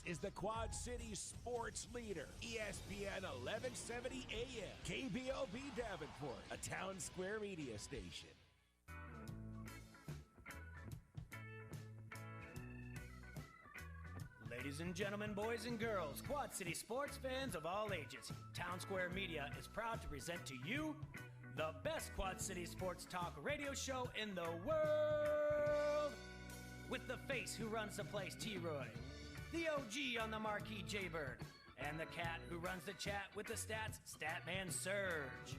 This is the Quad Cities sports leader, ESPN 1170 AM, KBOB Davenport, a Town Square media station. Ladies and gentlemen, boys and girls, Quad City sports fans of all ages, Town Square Media is proud to present to you the best Quad City sports talk radio show in the world. With the face who runs the place, T-Roy, the OG on the marquee, Jaybird, and the cat who runs the chat with the stats, Statman Surge.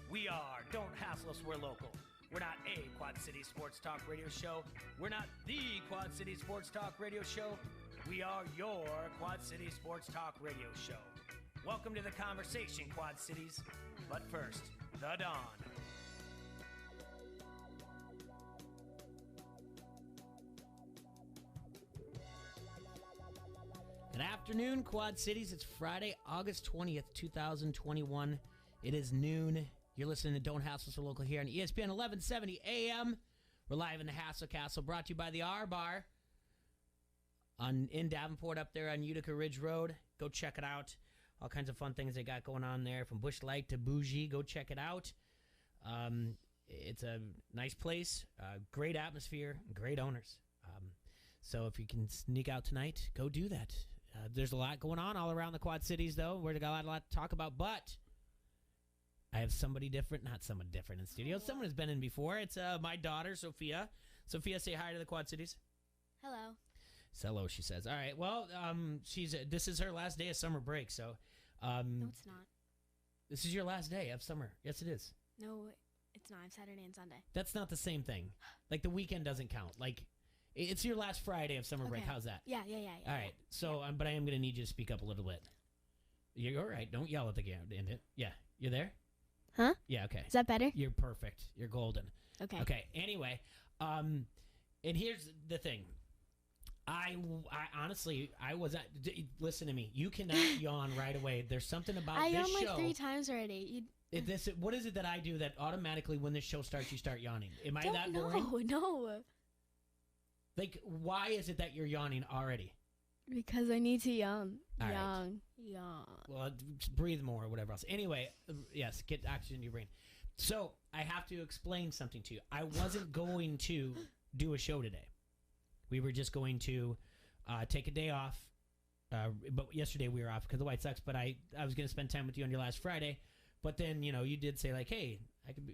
We are Don't Hassle Us, We're Local. We're not a Quad City sports talk radio show. We're not the Quad City sports talk radio show. We are your Quad City sports talk radio show. Welcome to the conversation, Quad Cities. But first, the dawn. Good afternoon, Quad Cities. It's Friday, August 20th, 2021. It is noon. You're listening to Don't Hassle So Local here on ESPN 1170 AM. We're live in the Hassle Castle, brought to you by the R Bar in Davenport up there on Utica Ridge Road. Go check it out. All kinds of fun things they got going on there, from Busch Light to Bougie. Go check it out. It's a nice place, great atmosphere, great owners. So if you can sneak out tonight, go do that. There's a lot going on all around the Quad Cities, though. We've got a lot to talk about, but I have somebody different, not someone different in studio. Someone has been in before. It's my daughter, Sophia. Sophia, say hi to the Quad Cities. Hello. Hello, she says. All right, well, this is her last day of summer break, so... no, it's not. This is your last day of summer. Yes, it is. No, it's not. It's Saturday and Sunday. That's not the same thing. Like, the weekend doesn't count. Like, it's your last Friday of summer break. How's that? Yeah. All right, so, but I am going to need you to speak up a little bit. You're all right. Don't yell at the game. Yeah, you're there? Huh? Yeah, okay. Is that better? You're perfect. You're golden. Okay. Okay, anyway, and here's the thing. I honestly, listen to me. You cannot yawn right away. There's something about this show. I yawned like 3 times already. What is it that I do that automatically when this show starts, you start yawning? Am I that boring? No. Like, why is it that you're yawning already? Because I need to yawn. All Yawn. Well, just breathe more or whatever else. Anyway, yes, get oxygen in your brain. So, I have to explain something to you. I wasn't going to do a show today. We were just going to take a day off. But yesterday we were off because of the White Sox. But I was going to spend time with you on your last Friday. But then, you did say, like, hey,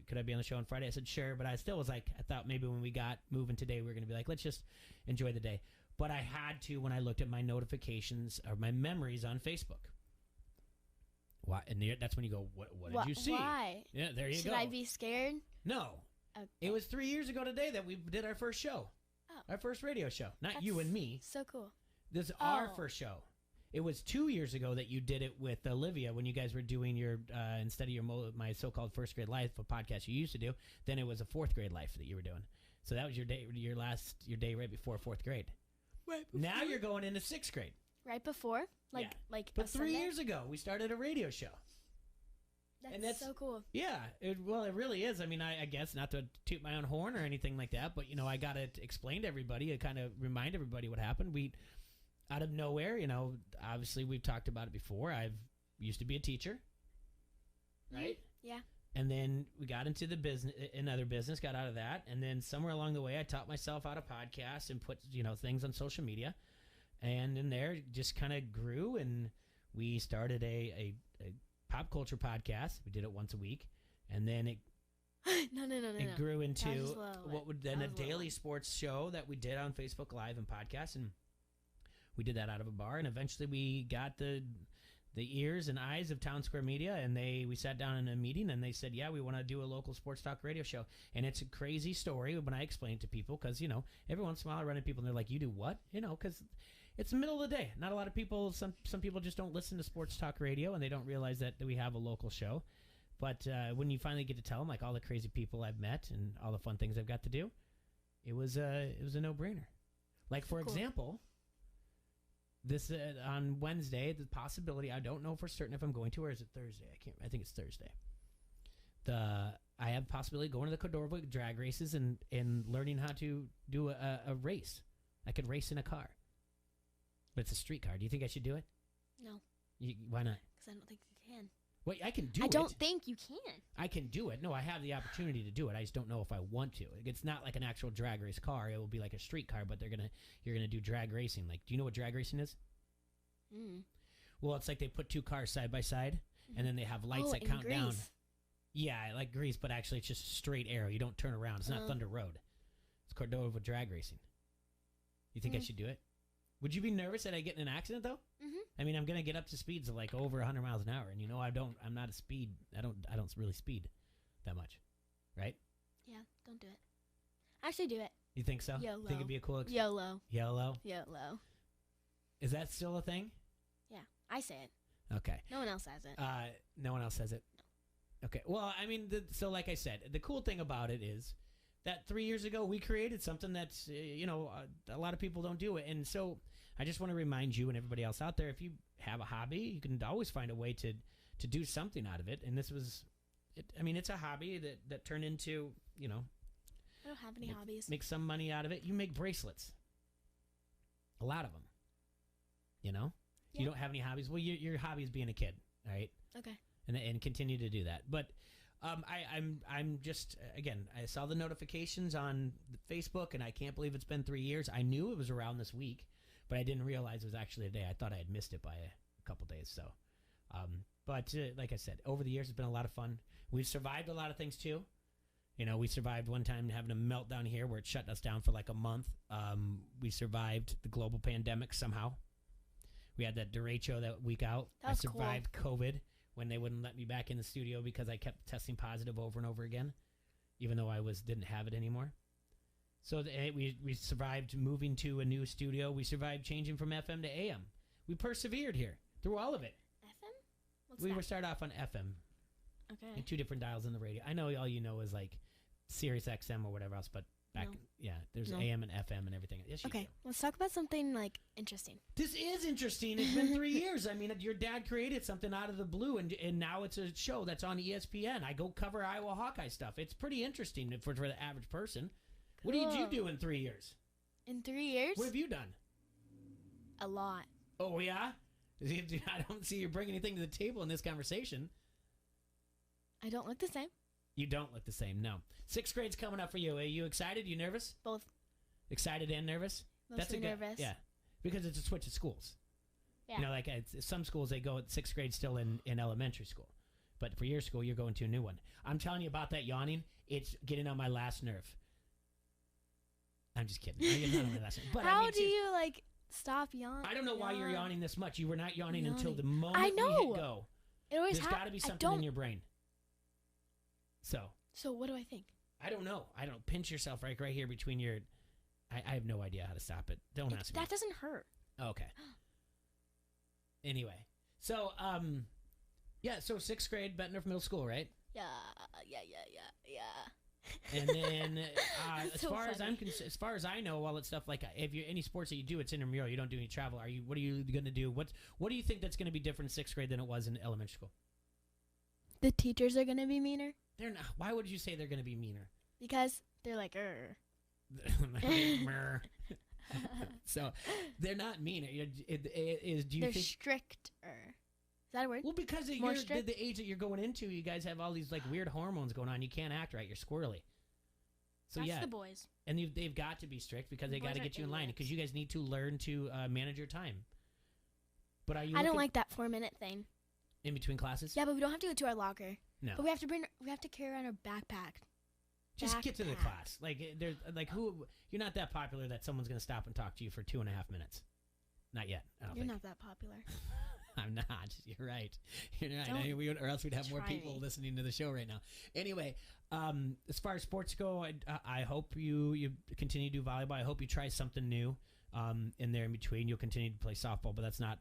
could I be on the show on Friday? I said, sure. But I still was like, I thought maybe when we got moving today, we were going to be like, let's just enjoy the day. But I had to when I looked at my notifications or my memories on Facebook. Why? And that's when you go, what did you see? Why? Yeah, there you go. Should I be scared? No. Okay. It was 3 years ago today that we did our first show. Oh. Our first radio show. Not you and me. So cool. This is our first show. It was 2 years ago that you did it with Olivia when you guys were doing your, instead of my so-called first grade life, a podcast you used to do, then it was a fourth grade life that you were doing. So that was your day right before fourth grade. Right before. Now you're going into sixth grade. Right before? Like But 3 years ago, we started a radio show. That's so cool. Yeah, it really is. I mean, I guess not to toot my own horn or anything like that, but, I got to explain to everybody, to kind of remind everybody what happened. We, out of nowhere, obviously we've talked about it before. I've used to be a teacher, right? Yeah. And then we got into the business, another business, got out of that. And then somewhere along the way, I taught myself how to podcast and put, things on social media. And in there, just kind of grew, and we started a pop culture podcast. We did it once a week, and then it it grew into what would then a daily sports show that we did on Facebook Live and podcast, and we did that out of a bar, and eventually we got the ears and eyes of Town Square Media, and we sat down in a meeting, and they said, yeah, we want to do a local sports talk radio show. And it's a crazy story when I explain it to people, because every once in a while I run into people and they're like, you do what? Because it's the middle of the day. Not a lot of people, some people just don't listen to sports talk radio, and they don't realize that we have a local show. But when you finally get to tell them, like, all the crazy people I've met and all the fun things I've got to do, it was a no-brainer. Like, for example, this on Wednesday, the possibility, I don't know for certain if I'm going to, or is it Thursday? I think it's Thursday. I have the possibility of going to the Cordova drag races and learning how to do a race. I could race in a car. But it's a streetcar. Do you think I should do it? No. Why not? Because I don't think you can. Wait, I can do it. I don't think you can. I can do it. No, I have the opportunity to do it. I just don't know if I want to. It's not like an actual drag race car. It will be like a street car, but you're gonna do drag racing. Like, do you know what drag racing is? Well, it's like they put two cars side by side, and then they have lights that count down. Yeah, like Grease, but actually it's just a straight arrow. You don't turn around. It's not Thunder Road. It's Cordova drag racing. You think I should do it? Would you be nervous that I get in an accident though? I mean, I'm gonna get up to speeds of like over 100 miles an hour, and I'm not a speed. I don't really speed that much, right? Yeah, don't do it. Actually, do it. You think so? YOLO. Think it'd be a cool experience? YOLO. YOLO. YOLO. Is that still a thing? Yeah, I say it. Okay. No one else says it. No one else says it. No. Okay. Well, I mean, so like I said, the cool thing about it is that 3 years ago we created something that's a lot of people don't do it, and so I just want to remind you and everybody else out there, if you have a hobby, you can always find a way to do something out of it. And this was, it's a hobby that turned into, I don't have any hobbies. Make some money out of it. You make bracelets. A lot of them. Yeah. You don't have any hobbies. Well, your hobby is being a kid, right? Okay. And continue to do that. But I'm just, again, I saw the notifications on Facebook, and I can't believe it's been 3 years. I knew it was around this week, but I didn't realize it was actually a day. I thought I had missed it by a couple days. So, but like I said, over the years, it's been a lot of fun. We've survived a lot of things too. We survived one time having a meltdown here where it shut us down for like a month. We survived the global pandemic somehow. We had that derecho that week out. That was I survived COVID when they wouldn't let me back in the studio because I kept testing positive over and over again, even though I didn't have it anymore. So we survived moving to a new studio. We survived changing from FM to AM. We persevered here through all of it. FM? We started off on FM. Okay. And 2 different dials in the radio. I know all you know is like Sirius XM or whatever else, but there's AM and FM and everything. Yes, you do. Let's talk about something like interesting. This is interesting. It's been 3 years. I mean, your dad created something out of the blue, and now it's a show that's on ESPN. I go cover Iowa Hawkeye stuff. It's pretty interesting for the average person. Cool. What did you do in 3 years? In 3 years? What have you done? A lot. Oh, yeah? I don't see you bring anything to the table in this conversation. I don't look the same. You don't look the same, no. 6th grade's coming up for you. Are you excited? You nervous? Both. Excited and nervous? Mostly nervous. Yeah, because it's a switch of schools. Yeah. Like some schools, they go at 6th grade still in elementary school. But for your school, you're going to a new one. I'm telling you about that yawning. It's getting on my last nerve. I'm just kidding. Not on my last nerve. But How do you, stop yawning? I don't know why you're yawning this much. You were not yawning until the moment I know. we hit go. It always There's got to be something in your brain. So what do I think? I don't know. I don't pinch yourself right here between your. I have no idea how to stop it. Don't ask me. That doesn't hurt. Okay. Anyway, so so 6th grade, Bettendorf Middle School, right? Yeah. And then as So far funny. as far as I know, all that stuff, like if you any sports that you do, it's intramural. You don't do any travel. What are you going to do? What do you think that's going to be different in 6th grade than it was in elementary school? The teachers are going to be meaner. They're not. Why would you say they're going to be meaner? Because they're like, So they're not meaner. Do you they're think stricter? Is that a word? Well, because of the age that you're going into, you guys have all these weird hormones going on. You can't act right. You're squirrely. So That's the boys. And they've got to be strict because they got to get you in line because you guys need to learn to manage your time. But I don't like that 4-minute thing. In between classes? Yeah, but we don't have to go to our locker. No. But we have to carry around our backpack. Just get to the class. You're not that popular that someone's going to stop and talk to you for 2.5 minutes. Not yet. You're not that popular. I'm not. You're right. You're right. Or else we'd have more people listening to the show right now. Anyway, as far as sports go, I hope you continue to do volleyball. I hope you try something new in there in between. You'll continue to play softball, but that's not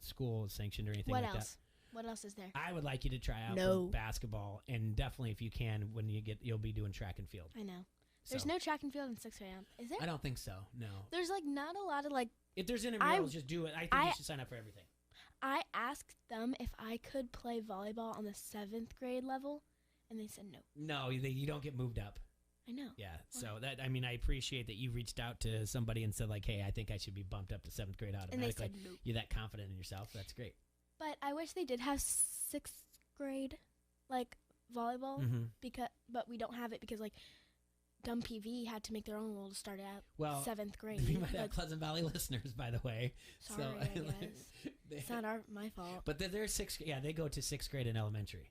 school sanctioned or anything like that. What else is there? I would like you to try out for basketball, and definitely if you can, when you'll be doing track and field. I know. There's no track and field in 6th grade, is there? I don't think so. No. There's not a lot of If there's intramurals, just do it. I think you should sign up for everything. I asked them if I could play volleyball on the 7th grade level, and they said no. No, you don't get moved up. I know. Yeah. So that, I mean, I appreciate that you reached out to somebody and said like, hey, I think I should be bumped up to 7th grade automatically. And they said no. You're that confident in yourself. That's great. But I wish they did have 6th grade, like, volleyball, but we don't have it because, like, dumb PV had to make their own rule to start at 7th grade. We might have Pleasant Valley listeners, by the way. Sorry, I guess. It's not my fault. But they're 6th. Yeah, they go to 6th grade in elementary.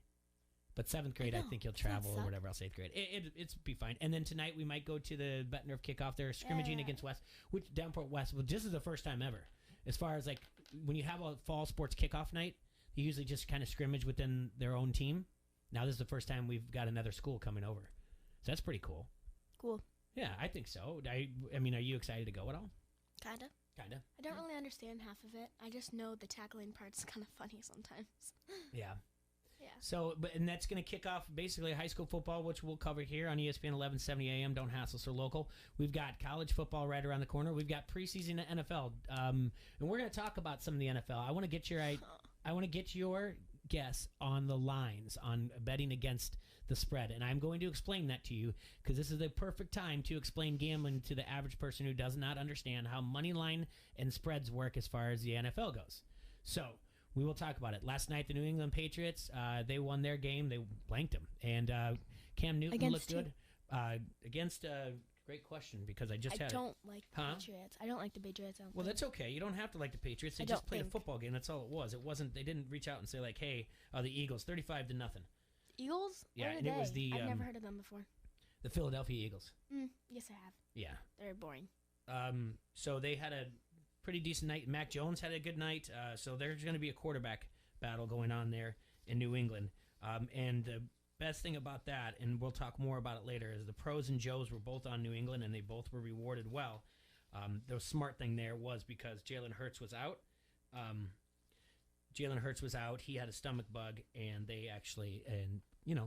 But 7th grade, I think you'll travel or whatever else. 8th grade, it's be fine. And then tonight we might go to the Bettendorf kickoff. They're scrimmaging against West, which Downport West. Well, this is the first time ever, as far as like when you have a fall sports kickoff night, you usually just kind of scrimmage within their own team. Now this is the first time we've got another school coming over, so that's pretty cool. Cool. Yeah, I think so. I mean, are you excited to go at all? Kinda. I don't really understand half of it. I just know the tackling part's kind of funny sometimes. Yeah. Yeah. So, and that's going to kick off basically high school football, which we'll cover here on ESPN 1170 AM. Don't hassle, so local. We've got college football right around the corner. We've got preseason NFL, and we're going to talk about some of the NFL. I want to get your guess on the lines on betting against the spread, and I'm going to explain that to you because this is the perfect time to explain gambling to the average person who does not understand how money line and spreads work as far as the NFL goes. So we will talk about it. Last night, the New England Patriots, they won their game. They blanked them. And Cam Newton looked good. Against, great question, because I don't like the Patriots. I don't like the Patriots. Well, that's okay. You don't have to like the Patriots. They just played a football game. That's all it was. It wasn't. They didn't reach out and say, like, hey, the Eagles, 35-0. Eagles? Yeah, and it was the... I've never heard of them before. The Philadelphia Eagles. Yes, I have. Yeah. They're boring. So they had a pretty decent night. Mac Jones had a good night. So there's going to be a quarterback battle going on there in New England. And the best thing about that, and we'll talk more about it later, is the pros and Joes were both on New England, and they both were rewarded well. The smart thing there was because Jalen Hurts was out. He had a stomach bug, and they actually,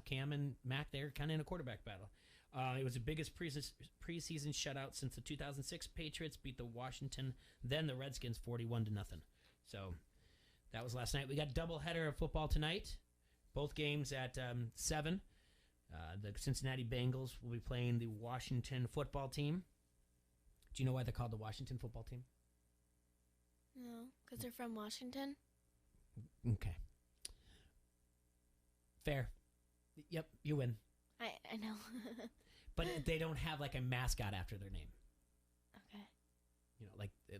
Cam and Mac, they're kind of in a quarterback battle. It was the biggest preseason shutout since the 2006 Patriots beat the Washington, then the Redskins 41-0. So that was last night. We got a doubleheader of football tonight. Both games at 7. The Cincinnati Bengals will be playing the Washington football team. Do you know why they're called the Washington football team? No, because they're from Washington. Okay. Fair. Yep, you win. I know. But they don't have like a mascot after their name. Okay.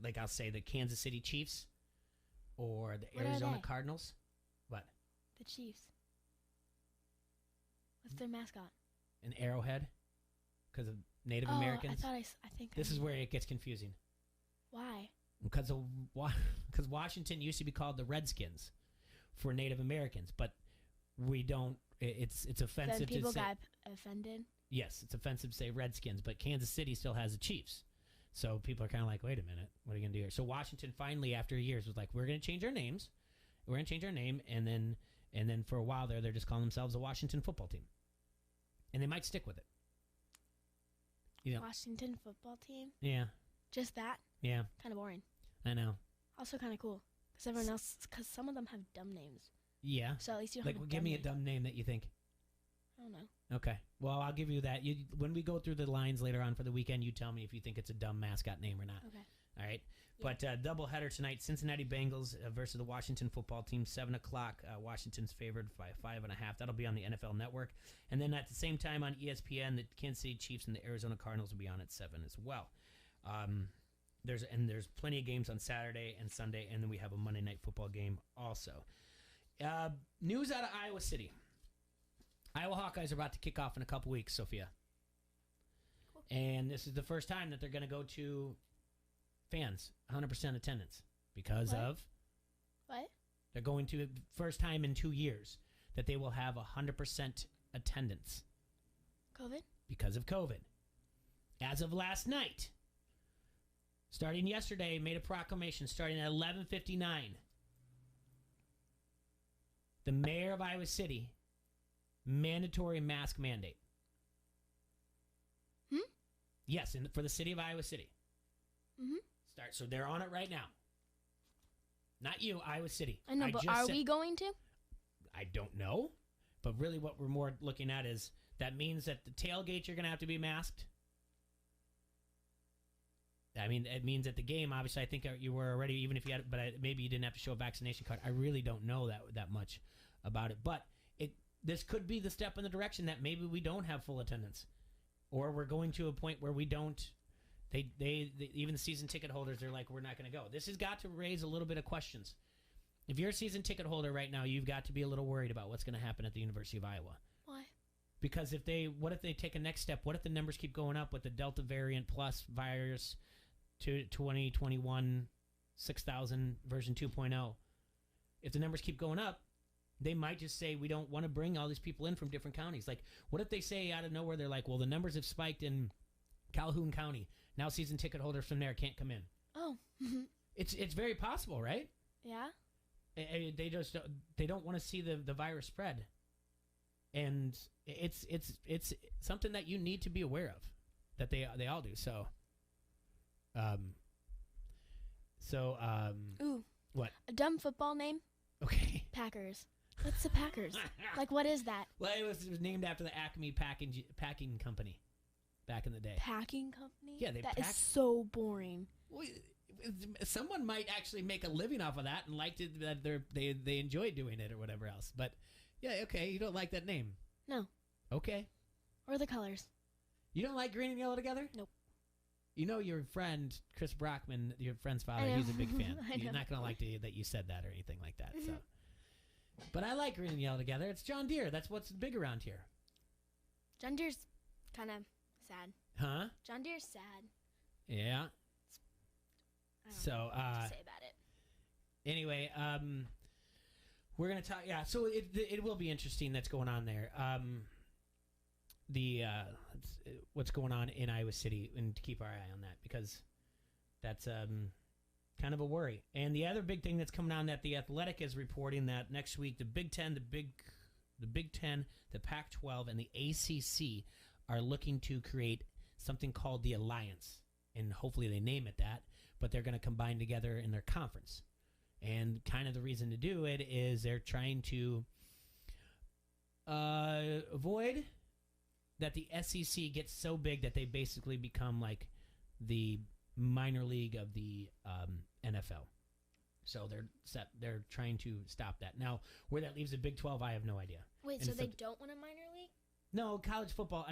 Like I'll say the Kansas City Chiefs or the Arizona Cardinals. What? The Chiefs. What's their mascot? An arrowhead because of Native Americans. I think this is where it gets confusing. Why? Because Washington used to be called the Redskins for Native Americans, but we don't. It's offensive. Then people to say, got offended. Yes, it's offensive to say Redskins, but Kansas City still has the Chiefs. So people are kind of like, wait a minute, what are you going to do here? So Washington finally, after years, was like, we're going to change our names. We're going to change our name, and then for a while there, they're just calling themselves the Washington football team, and they might stick with it. Washington football team. Yeah. Just that. Yeah. Kind of boring. I know. Also kind of cool because some of them have dumb names. Yeah. So at least you don't have give me a dumb name that you think. I don't know. Okay. Well, I'll give you that. When we go through the lines later on for the weekend, you tell me if you think it's a dumb mascot name or not. Okay. All right. Yeah. But doubleheader tonight, Cincinnati Bengals versus the Washington football team, 7 o'clock. Washington's favored by 5.5. That'll be on the NFL Network. And then at the same time on ESPN, the Kansas City Chiefs and the Arizona Cardinals will be on at 7 as well. There's plenty of games on Saturday and Sunday, and then we have a Monday Night Football game also. News out of Iowa City. Iowa Hawkeyes are about to kick off in a couple weeks, Sophia. Cool. And this is the first time that they're going to go to fans, 100% attendance. Because of? What? They're going to, first time in 2 years, that they will have 100% attendance. COVID? Because of COVID. As of last night, starting yesterday, made a proclamation starting at 11:59. The mayor of Iowa City, mandatory mask mandate. Yes, for the city of Iowa City. So they're on it right now. Not you, Iowa City. I know, but are we going to? I don't know. But really what we're more looking at is That means that the tailgate, you're going to have to be masked. I mean, it means at the game, obviously, I think you were already, even if you had, but maybe you didn't have to show a vaccination card. I really don't know that much about it. But this could be the step in the direction that maybe we don't have full attendance. Or we're going to a point where we don't. They even the season ticket holders, they're like, we're not going to go. This has got to raise a little bit of questions. If you're a season ticket holder right now, you've got to be a little worried about what's going to happen at the University of Iowa. Why? Because what if they take a next step? What if the numbers keep going up with the Delta variant plus virus to 2021 6,000 version 2.0? If the numbers keep going up, they might just say, we don't want to bring all these people in from different counties. Like, what if they say out of nowhere, they're like, well, the numbers have spiked in Calhoun County. Now season ticket holders from there can't come in. Oh. It's very possible, right? Yeah. They don't want to see the virus spread. And it's something that you need to be aware of, that they all do. So, ooh. What? A dumb football name? Okay. Packers. What's the Packers? Like, what is that? Well, it was named after the Acme packing company back in the day. Packing company? Yeah, that is so boring. Well, someone might actually make a living off of that and liked it, that they enjoyed doing it or whatever else. But yeah, okay, you don't like that name. No. Okay. Or the colors. You don't like green and yellow together? Nope. You know your friend Chris Brockman, your friend's father. He's a big fan. You're not gonna like that you said that or anything like that. So, but I like green and yellow together. It's John Deere. That's what's big around here. John Deere's kind of sad. Huh? John Deere's sad. Yeah. I don't know what to say about it. Anyway, we're gonna talk. Yeah, so it will be interesting that's going on there. What's going on in Iowa City, and to keep our eye on that, because that's kind of a worry. And the other big thing that's coming on, that The Athletic is reporting that next week the Big Ten, the Big Ten, the Pac-12, and the ACC are looking to create something called the Alliance, and hopefully they name it that. But they're going to combine together in their conference, and kind of the reason to do it is they're trying to avoid that the SEC gets so big that they basically become like the minor league of the NFL. So they're trying to stop that. Now, where that leaves the Big 12, I have no idea. Wait, and so they don't want a minor league? No, college football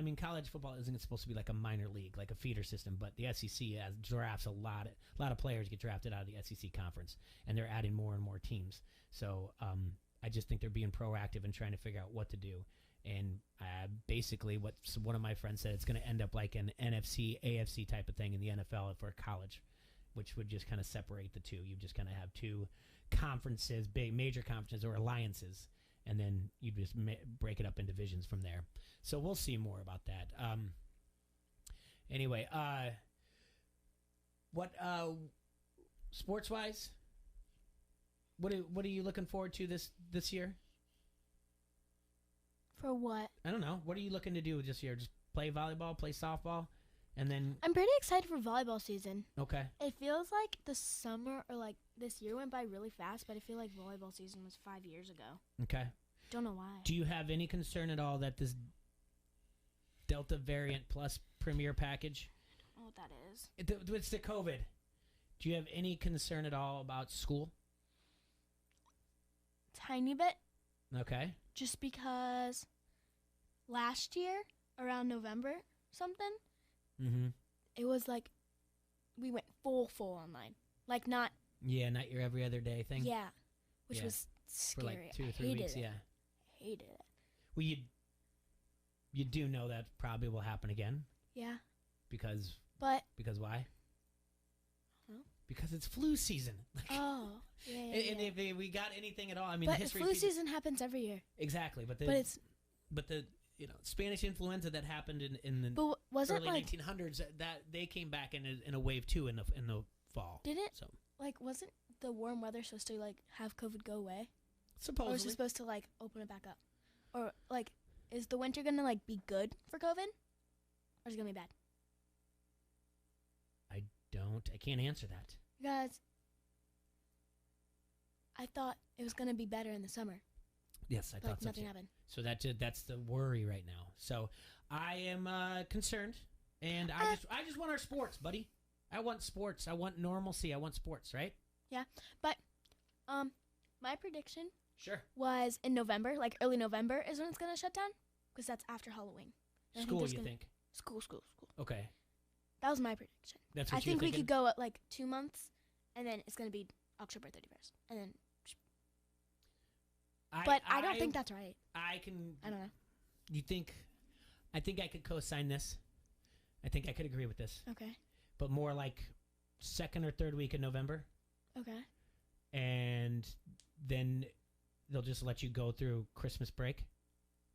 isn't supposed to be like a minor league, like a feeder system, but the SEC drafts a lot of players get drafted out of the SEC conference, and they're adding more and more teams. So I just think they're being proactive and trying to figure out what to do. And basically what one of my friends said, it's going to end up like an NFC, AFC type of thing in the NFL for college, which would just kind of separate the two. You just kind of have two conferences, big major conferences or alliances, and then you just break it up in divisions from there. So we'll see more about that. Anyway, what sports-wise, what are you looking forward to this year? For what? I don't know. What are you looking to do this year? Just play volleyball, play softball, and then... I'm pretty excited for volleyball season. Okay. It feels like the summer, or like this year went by really fast, but I feel like volleyball season was 5 years ago. Okay. Don't know why. Do you have any concern at all that this Delta variant plus Premier package... I don't know what that is. It's the COVID. Do you have any concern at all about school? Tiny bit. Okay. Just because last year, around November something, it was like we went full online. Like not... Yeah, not your every other day thing. Yeah, which was scary. For like 2 or 3 weeks, yeah. I hated it. Well, you do know that probably will happen again. Yeah. Because why? Huh? Because it's flu season. Oh, yeah. And if we got anything at all, I mean, but history. Flu season happens every year. Exactly, but the Spanish influenza that happened in the early 1900s, that they came back in a wave too in the fall. Did it? So wasn't the warm weather supposed to have COVID go away? Supposedly. Or was it supposed to open it back up? Or is the winter gonna be good for COVID? Or is it gonna be bad? I can't answer that. Guys, I thought it was going to be better in the summer. Yes, I thought so. Nothing happened. So that's the worry right now. So I am concerned, and I just want our sports, buddy. I want sports. I want normalcy. I want sports, right? Yeah, but my prediction Sure. was in November, like early November is when it's gonna shut down, because that's after Halloween. And School, you think? School. Okay. That was my prediction. That's what I think you're we could go at like 2 months, and then it's gonna be October 31st, and then. But I don't think that's right. I don't know. You think? I think I could co-sign this. I think I could agree with this. Okay. But more like second or third week in November. Okay. And then they'll just let you go through Christmas break,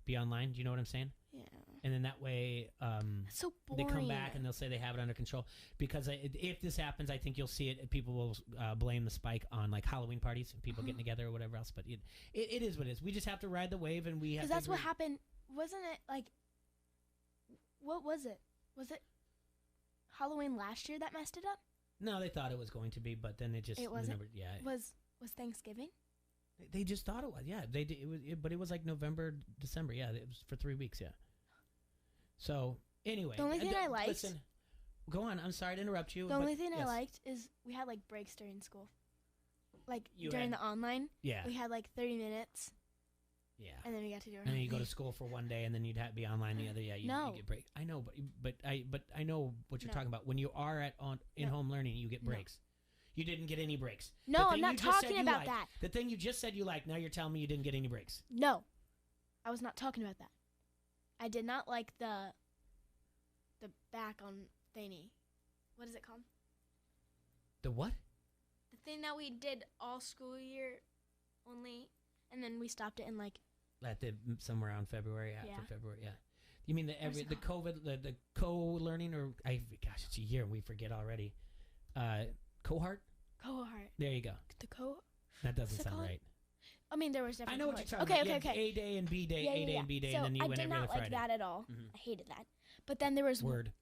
be online. Do you know what I'm saying? Yeah. And then that way, that's so boring. They come back and they'll say they have it under control. Because if this happens, I think you'll see it. People will blame the spike on like Halloween parties and people getting together or whatever else. But it is what it is. We just have to ride the wave, and we have. Because that's what happened. Wasn't it like? What was it? Was it Halloween last year that messed it up? No, they thought it was going to be, but then it wasn't. Yeah. Was Thanksgiving? They just thought it was. Yeah, they did. But it was like November, December. Yeah, it was for 3 weeks. Yeah. So anyway, the only thing I liked. Listen, go on. I'm sorry to interrupt you. The only thing I liked is we had like breaks during school, like during the online. Yeah. We had like 30 minutes. Yeah. And then we got to do. And then you go to school for one day, and then you'd have to be online the other. Yeah. You get break. I know, but I know what you're talking about. When you are at in-home learning, you get breaks. You didn't get any breaks. No, I'm not talking about that. The thing you just said you liked. Now you're telling me you didn't get any breaks. No, I was not talking about that. I did not like the back on thingy. What is it called? The what? The thing that we did all school year only, and then we stopped it in like. Somewhere around February, after February, yeah. You mean the COVID, the co-learning, or gosh, it's a year and we forget already. Cohort? Cohort. There you go. That doesn't sound right. I mean, there was different. I know what you're talking about. Okay. A day and B day, A day and B day, so and then you went every other Friday. I did not like that at all. Mm-hmm. I hated that. But then there was Word.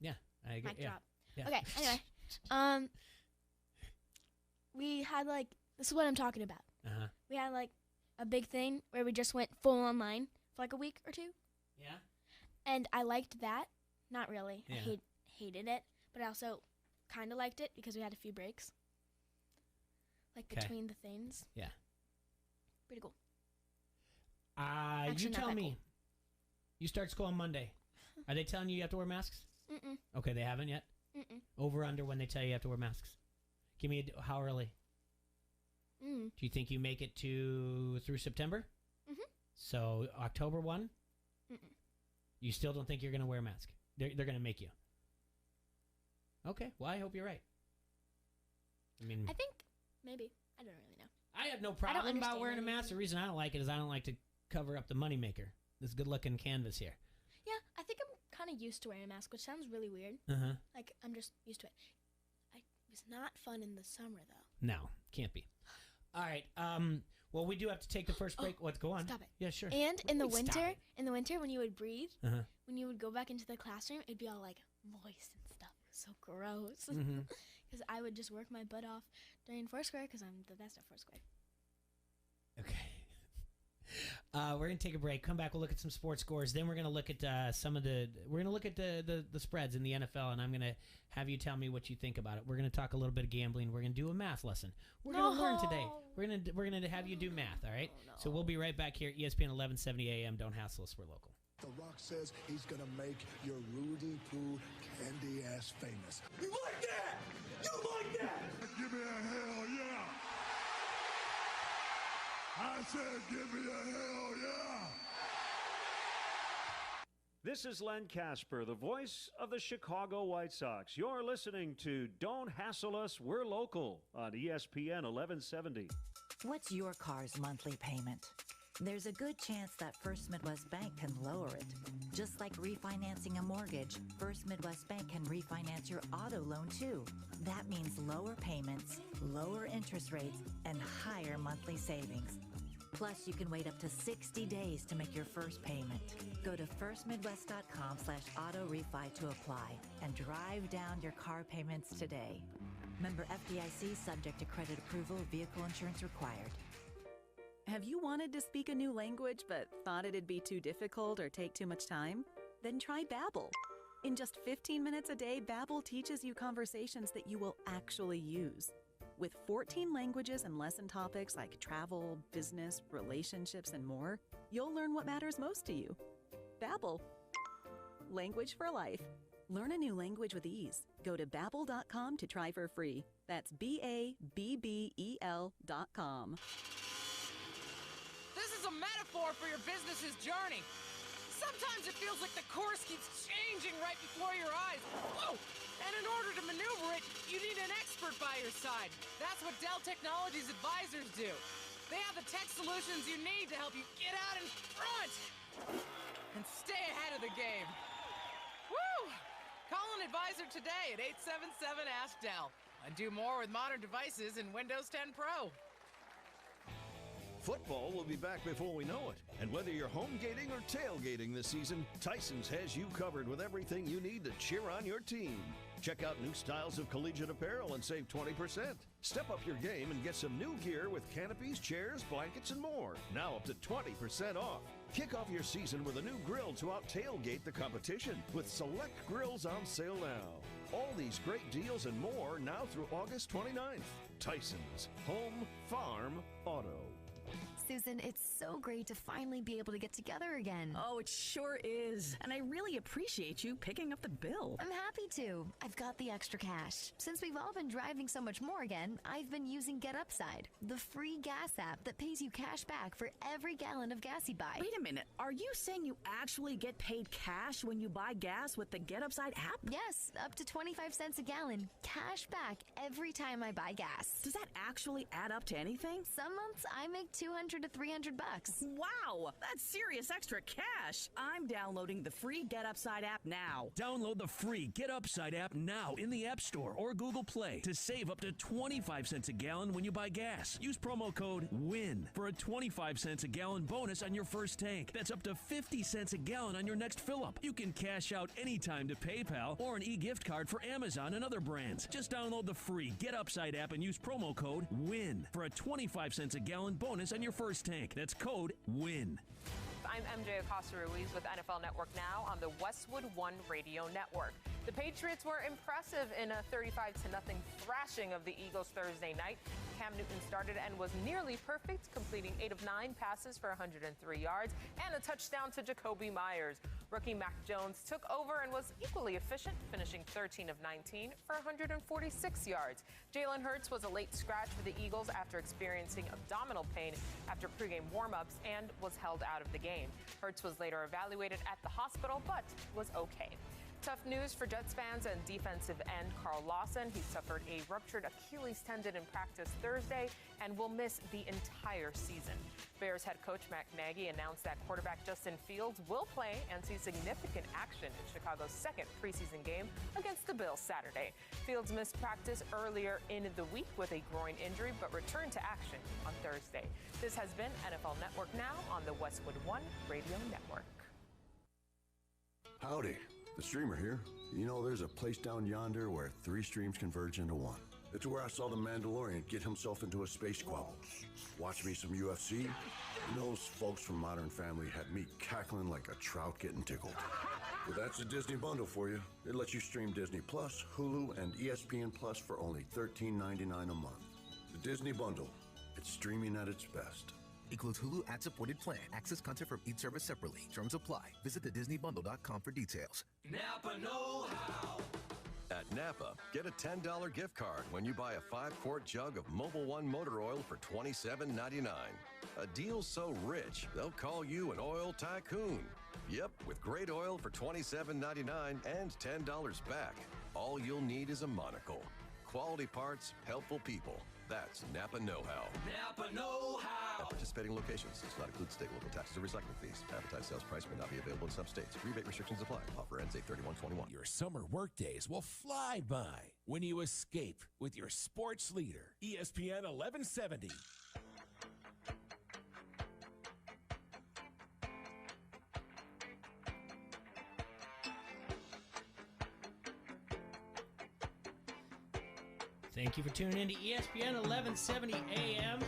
Yeah, I agree. Mic drop. Yeah. Okay. Anyway, we had like this is what I'm talking about. We had like a big thing where we just went full online for like a week or two. Yeah. And I liked that. Not really. Yeah. I hated it, but I also kind of liked it because we had a few breaks. Like between the things. Yeah. Pretty cool. You tell me. Cool. You start school on Monday. Are they telling you have to wear masks? Mm-mm. Okay, they haven't yet? Mm-mm. Over under when they tell you have to wear masks. Give me how early? Do you think you make it through September? Mm-hmm. So October 1? Mm-mm. You still don't think you're going to wear a mask? They're going to make you. Okay, well, I hope you're right. I think maybe. I don't really know. I have no problem about wearing a mask. The reason I don't like it is I don't like to cover up the moneymaker. This good-looking canvas here. Yeah, I think I'm kind of used to wearing a mask, which sounds really weird. Like, I'm just used to it. It was not fun in the summer, though. No, can't be. All right. Well, we do have to take the first break. Let's go on. Stop it. Yeah, sure. And in the winter, when you would breathe, when you would go back into the classroom, it'd be all like moist and stuff. So gross. Because I would just work my butt off during Foursquare because I'm the best at Foursquare. Okay. We're gonna take a break. Come back. We'll look at some sports scores. Then we're gonna look at We're gonna look at the spreads in the NFL, and I'm gonna have you tell me what you think about it. We're gonna talk a little bit of gambling. We're gonna do a math lesson. We're gonna learn today. We're gonna have you do math. All right. No. So we'll be right back here. ESPN 1170 AM. Don't hassle us. We're local. The Rock says he's gonna make your Rudy Poo candy ass famous. You like that? You like that? Give me a hell yeah! I said give me a hell yeah! This is Len Casper, the voice of the Chicago White Sox. You're listening to Don't Hassle Us, We're Local on ESPN 1170. What's your car's monthly payment? There's a good chance that First Midwest Bank can lower it. Just like refinancing a mortgage, First Midwest Bank can refinance your auto loan too. That means lower payments, lower interest rates, and higher monthly savings. Plus, you can wait up to 60 days to make your first payment. Go to firstmidwest.com/auto-refi to apply and drive down your car payments today. Member FDIC, subject to credit approval, vehicle insurance required. Have you wanted to speak a new language but thought it'd be too difficult or take too much time? Then try Babbel. In just 15 minutes a day, Babbel teaches you conversations that you will actually use. With 14 languages and lesson topics like travel, business, relationships, and more, you'll learn what matters most to you. Babbel. Language for life. Learn a new language with ease. Go to Babbel.com to try for free. That's BABBEL.com. This is a metaphor for your business's journey. Sometimes it feels like the course keeps changing right before your eyes. Whoa! And in order to maneuver it, you need an expert by your side. That's what Dell Technologies advisors do. They have the tech solutions you need to help you get out in front and stay ahead of the game. Woo! Call an advisor today at 877-ASK-DELL and do more with modern devices in Windows 10 Pro. Football will be back before we know it. And whether you're home gating or tailgating this season, Tyson's has you covered with everything you need to cheer on your team. Check out new styles of collegiate apparel and save 20%. Step up your game and get some new gear with canopies, chairs, blankets, and more. Now up to 20% off. Kick off your season with a new grill to out-tailgate the competition with select grills on sale now. All these great deals and more now through August 29th. Tyson's Home Farm Auto. Susan, it's so great to finally be able to get together again. Oh, it sure is. And I really appreciate you picking up the bill. I'm happy to. I've got the extra cash. Since we've all been driving so much more again, I've been using Get Upside, the free gas app that pays you cash back for every gallon of gas you buy. Wait a minute. Are you saying you actually get paid cash when you buy gas with the Get Upside app? Yes, up to 25 cents a gallon. Cash back every time I buy gas. Does that actually add up to anything? Some months I make $200 to $300. Wow, that's serious extra cash. I'm downloading the free Get Upside app now. Download the free Get Upside app now in the App Store or Google Play to save up to 25 cents a gallon when you buy gas. Use promo code WIN for a 25 cents a gallon bonus on your first tank. That's up to 50 cents a gallon on your next fill-up. You can cash out anytime to PayPal or an e-gift card for Amazon and other brands. Just download the free Get Upside app and use promo code WIN for a 25 cents a gallon bonus on your first tank. That's code WIN. I'm MJ Acosta-Ruiz with NFL Network Now on the Westwood One Radio Network. The Patriots were impressive in a 35-0 thrashing of the Eagles Thursday night. Cam Newton started and was nearly perfect, completing 8 of 9 passes for 103 yards and a touchdown to Jacoby Myers. Rookie Mac Jones took over and was equally efficient, finishing 13 of 19 for 146 yards. Jalen Hurts was a late scratch for the Eagles after experiencing abdominal pain after pregame warm-ups and was held out of the game. Hurts was later evaluated at the hospital, but was okay. Tough news for Jets fans and defensive end Carl Lawson. He suffered a ruptured Achilles tendon in practice Thursday and will miss the entire season. Bears head coach Matt Nagy announced that quarterback Justin Fields will play and see significant action in Chicago's second preseason game against the Bills Saturday. Fields missed practice earlier in the week with a groin injury, but returned to action on Thursday. This has been NFL Network Now on the Westwood One Radio Network. Howdy. The streamer here. You know, there's a place down yonder where 3 streams converge into one. It's where I saw the Mandalorian get himself into a space squabble. Watch me some UFC. And those folks from Modern Family had me cackling like a trout getting tickled. Well, that's the Disney bundle for you. It lets you stream Disney Plus, Hulu, and ESPN Plus for only $13.99 a month. The Disney bundle. It's streaming at its best. Includes Hulu ad-supported plan. Access content from each service separately. Terms apply. Visit thedisneybundle.com for details. Napa know-how. At Napa, get a $10 gift card when you buy a 5-quart jug of Mobil 1 motor oil for $27.99. A deal so rich, they'll call you an oil tycoon. Yep, with great oil for $27.99 and $10 back. All you'll need is a monocle. Quality parts, helpful people. That's Napa know-how. Napa know-how. At participating locations does not include state, local taxes, or recycling fees. Advertised sales price may not be available in some states. Rebate restrictions apply. Offer ends 8/31/21. Your summer workdays will fly by when you escape with your sports leader, ESPN 1170. Thank you for tuning in to ESPN 1170 AM.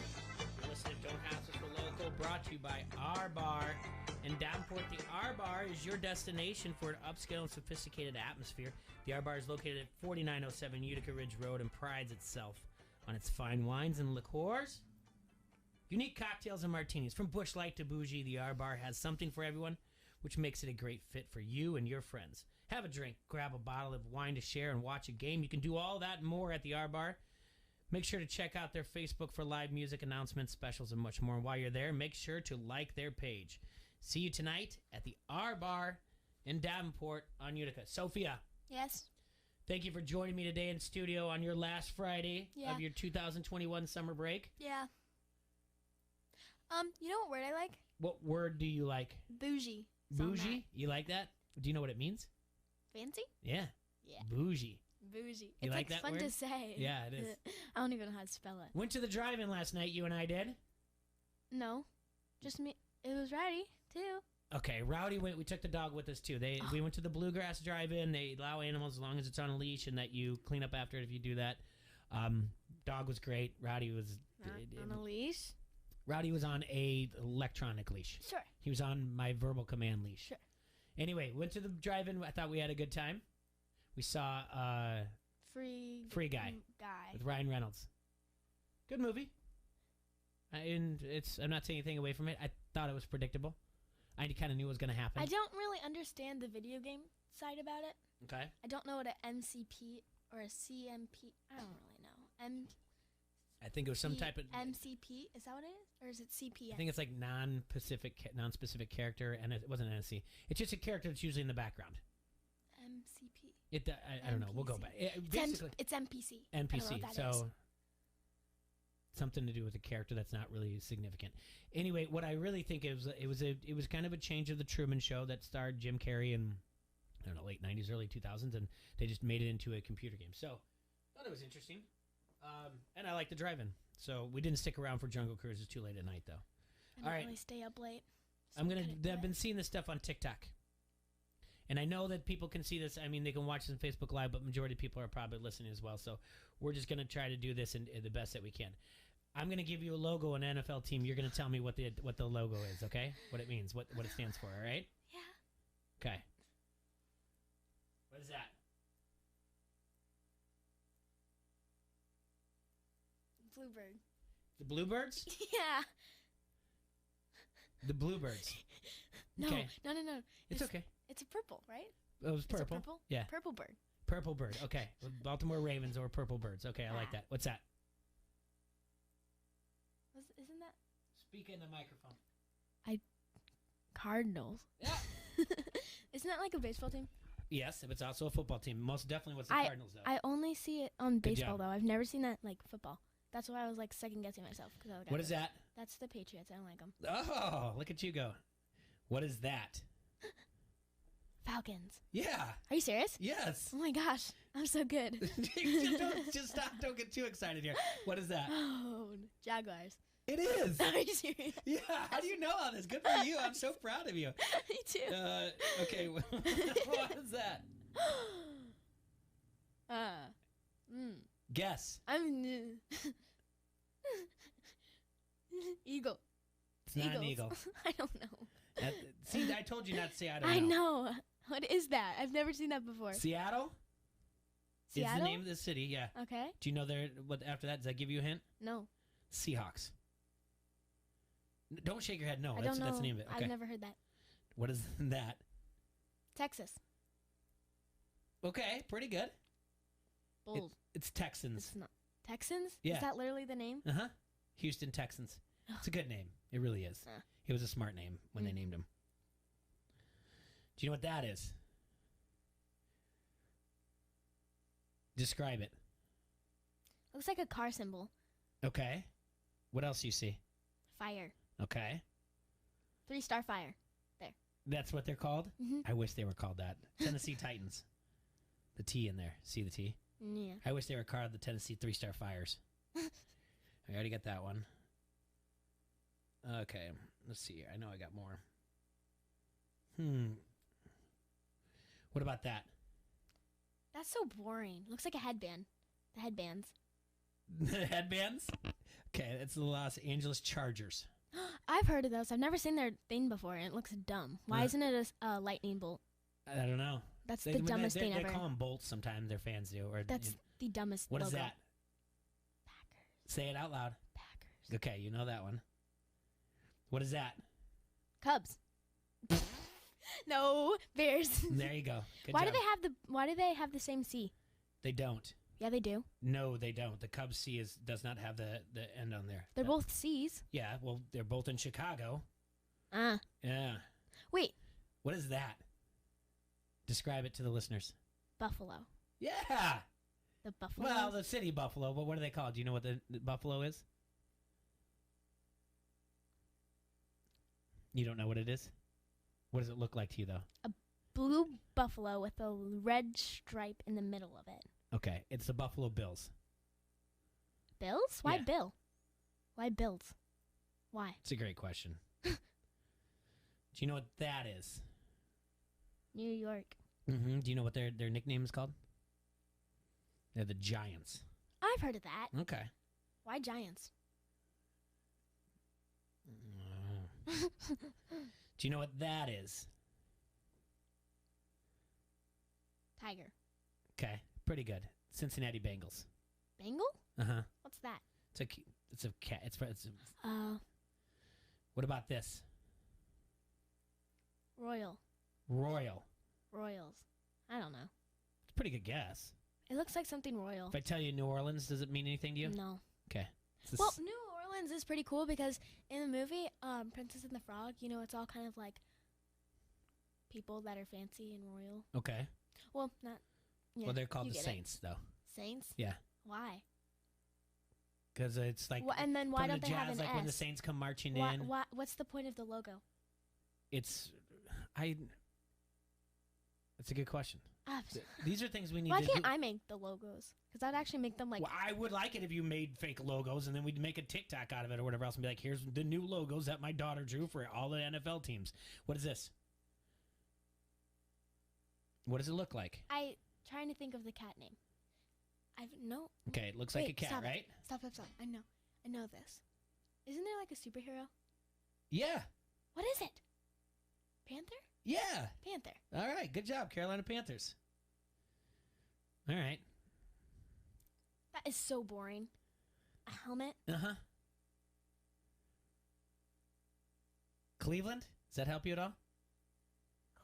listening to Don't Hassle for Local, brought to you by R Bar. In Davenport, the R Bar is your destination for an upscale and sophisticated atmosphere. The R Bar is located at 4907 Utica Ridge Road and prides itself on its fine wines and liqueurs. Unique cocktails and martinis. From Busch Light to Bougie, the R Bar has something for everyone, which makes it a great fit for you and your friends. Have a drink, grab a bottle of wine to share, and watch a game. You can do all that and more at the R Bar. Make sure to check out their Facebook for live music announcements, specials, and much more. And while you're there, make sure to like their page. See you tonight at the R Bar in Davenport on Utica. Sophia. Yes. Thank you for joining me today in studio on your last Friday of your 2021 summer break. Yeah. You know what word I like? What word do you like? Bougie. Bougie? You like that? Do you know what it means? Fancy? Yeah. Yeah. Bougie. Bougie. You It's like that fun word? to say. Yeah, it is. I don't even know how to spell it. Went to the drive-in last night, you and I did? No. Just me. It was Rowdy, too. Okay, Rowdy went. We took the dog with us, too. We went to the Bluegrass drive-in. They allow animals as long as it's on a leash and that you clean up after it if you do that. Dog was great. Rowdy was... on a leash? Rowdy was on a electronic leash. Sure. He was on my verbal command leash. Sure. Anyway, went to the drive-in. I thought we had a good time. We saw Free Guy with Ryan Reynolds. Good movie. I'm not taking anything away from it. I thought it was predictable. I kind of knew it was going to happen. I don't really understand the video game side about it. Okay. I don't know what an MCP or a CMP. I don't really know. I think it was some type of MCP. Is that what it is, or is it CPM? I think it's like non-specific character, and it wasn't an NSC. It's just a character that's usually in the background. MCP. I don't know. We'll go back. Basically, it's NPC. NPC. I don't know what that is. Something to do with a character that's not really significant. Anyway, what I really think is it was kind of a change of the Truman Show that starred Jim Carrey in I don't know late '90s, early 2000s, and they just made it into a computer game. So thought it was interesting, and I like the drive-in. So we didn't stick around for Jungle Cruise. It's too late at night though. I don't really stay up late. I've been seeing this stuff on TikTok. And I know that people can see this. I mean, they can watch this on Facebook Live, but majority of people are probably listening as well. So we're just going to try to do this in the best that we can. I'm going to give you a logo, an NFL team. You're going to tell me what the logo is, okay? What it means, what it stands for, all right? Yeah. Okay. What is that? Bluebird. The Bluebirds? Yeah. The Bluebirds. No, okay. no. It's okay. It's a purple, right? It was purple. It's a purple? Yeah. Purple bird. Purple bird. Okay. Baltimore Ravens or purple birds. Okay, I like that. What's that? Isn't that? Speak in the microphone. Cardinals. Yeah. Isn't that like a baseball team? Yes, it's also a football team. Most definitely was the Cardinals, though. I only see it on Good baseball, job. though. I've never seen that like football. That's why I was like second guessing myself. What is that? That's the Patriots. I don't like them. Oh, look at you go. What is that? Falcons. Yeah. Are you serious? Yes. Oh my gosh, I'm so good. just stop. Don't get too excited here. What is that? Oh, Jaguars. It is. Are you serious? Yeah. How do you know all this? Good for you. I'm so proud of you. Me too. Okay. What is that? Guess. I'm Eagle. It's not an eagle. I don't know. See, I told you not to say I don't know. I know. What is that? I've never seen that before. Seattle? Seattle? Is the name of the city, yeah. Okay. Do you know what after that? Does that give you a hint? No. Seahawks. Don't shake your head. No, I that's don't know. the name of it. Okay. I've never heard that. What is that? Texas. Okay, pretty good. Bulls. It's Texans. It's not Texans? Yeah. Is that literally the name? Uh-huh. Houston Texans. It's a good name. It really is. It was a smart name when they named him. Do you know what that is? Describe it. Looks like a car symbol. Okay. What else do you see? Fire. Okay. 3-star fire. There. That's what they're called? Mhm. I wish they were called that. Tennessee Titans. The T in there. See the T? Yeah. I wish they were called the Tennessee 3-star Fires. I already got that one. Okay. Let's see here. I know I got more. What about that? That's so boring. Looks like a headband. The headbands. Headbands? Okay, it's the Los Angeles Chargers. I've heard of those. I've never seen their thing before, and it looks dumb. Why isn't it a lightning bolt? I don't know. That's the dumbest thing ever. They call them bolts sometimes, their fans do. Or, That's the dumbest What logo. is that? Packers. Say it out loud. Packers. Okay, you know that one. What is that? Cubs. No, Bears. There you go. Good Why job. do they have the same C? They don't. Yeah, they do. No, they don't. The Cubs C does not have the end on there. They're both C's. Yeah, well, they're both in Chicago. Yeah. Wait. What is that? Describe it to the listeners. Buffalo. Yeah. The Buffalo. Well, the city Buffalo, but what are they called? Do you know what the Buffalo is? You don't know what it is? What does it look like to you, though? A blue buffalo with a red stripe in the middle of it. Okay, it's the Buffalo Bills. Bills? Why Yeah. Bill? Why Bills? Why? It's a great question. Do you know what that is? New York. Mm-hmm. Do you know what their nickname is called? They're the Giants. I've heard of that. Okay. Why Giants? Do you know what that is? Tiger. Okay, pretty good. Cincinnati Bengals. Bengal? Uh-huh. What's that? It's a cat. It's What about this? Royal. Royals. I don't know. It's a pretty good guess. It looks like something royal. If I tell you New Orleans, does it mean anything to you? No. Okay. Well, New Orleans is pretty cool because in the movie Princess and the Frog, it's all kind of like people that are fancy and royal. Okay. Well, not. Yeah, well, they're called you the get Saints, though. Saints? Yeah. Why? Because it's like. And then why from don't the they jazz, have an like S? when the Saints come marching Why, in. what's the point of the logo? It's a good question. Ah, These are things we need Why to can't do. I make the logos? Because I'd actually make them like. Well, I would like it if you made fake logos and then we'd make a TikTok out of it or whatever else and be like, here's the new logos that my daughter drew for all the NFL teams. What is this? What does it look like? I trying to think of the cat name. No. Okay, it looks like a cat, stop right? Stop. I know this. Isn't there like a superhero? Yeah. What is it? Panther? Yeah. Panther. All right, good job, Carolina Panthers. All right. That is so boring. A helmet? Uh-huh. Cleveland? Does that help you at all?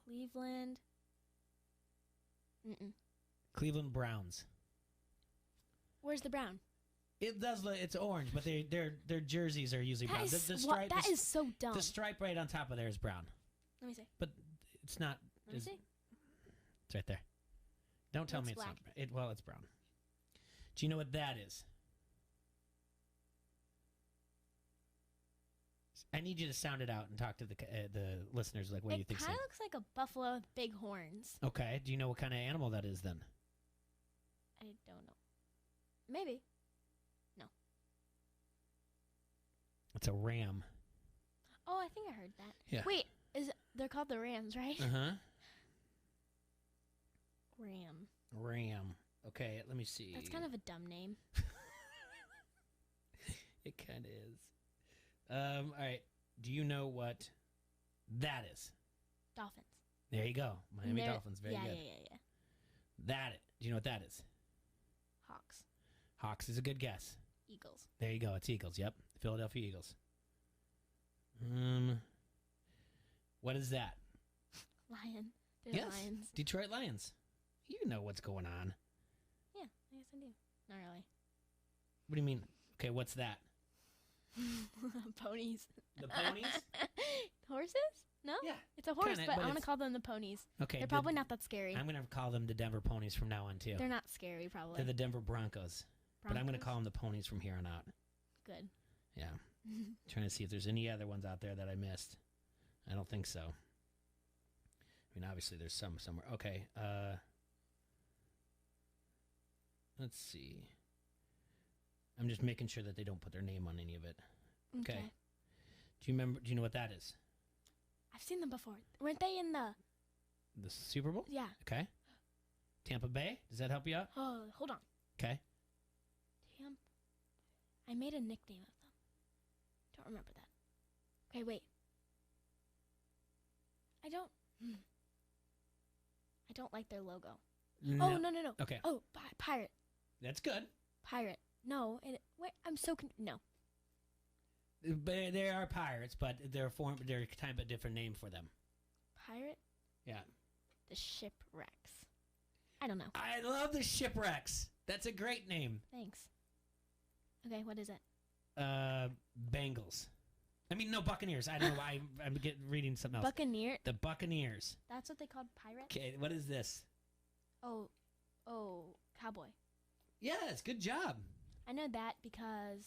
Cleveland. Mm-mm. Cleveland Browns. Where's the brown? It does. It's orange, but their jerseys are usually brown. That is so dumb. The stripe right on top of there is brown. Let me see. But it's not. Let me see. It's right there. Don't tell me it's black. not. Well, it's brown. Do you know what that is? I need you to sound it out and talk to the listeners. Like, what do you think? It kind of looks like a buffalo with big horns. Okay. Do you know what kind of animal that is then? I don't know. Maybe. No. It's a ram. Oh, I think I heard that. Yeah. Wait, they're called the Rams, right? Uh-huh. Ram. Okay, let me see. That's kind of a dumb name. It kind of is. All right. Do you know what that is? Dolphins. There you go. Miami Dolphins. Very good. Yeah. Do you know what that is? Hawks. Hawks is a good guess. Eagles. There you go. It's Eagles. Yep. Philadelphia Eagles. What is that? Lion. They're Yes. lions. Detroit Lions. You know what's going on. Yeah, I guess I do. Not really. What do you mean? Okay, what's that? Ponies. The ponies? Horses? No? Yeah. It's a horse, Kinda, but but I want to it's- call them the ponies. Okay. They're probably not that scary. I'm going to call them the Denver Ponies from now on, too. They're not scary, probably. They're the Denver Broncos. But I'm going to Broncos? call them the Ponies from here on out. Good. Yeah. Trying to see if there's any other ones out there that I missed. I don't think so. I mean, obviously there's some somewhere. Okay. Let's see. I'm just making sure that they don't put their name on any of it. Okay. Do you know what that is? I've seen them before. Weren't they in the... The Super Bowl? Yeah. Okay. Tampa Bay? Does that help you out? Oh, hold on. Okay. I made a nickname of them. Don't remember that. Okay, wait. I don't like their logo. No. Oh, no. Okay. Oh, pirate. That's good. Pirate. No, wait, I'm so no. But they are pirates, but they're kind of a different name for them. Pirate? Yeah. The Shipwrecks. I don't know. I love the Shipwrecks. That's a great name. Thanks. Okay, what is it? Bengals. I mean, no, Buccaneers. I don't know why I'm reading something else. Buccaneer? The Buccaneers. That's what they called pirates? Okay, what is this? Oh, cowboy. Yes, good job. I know that because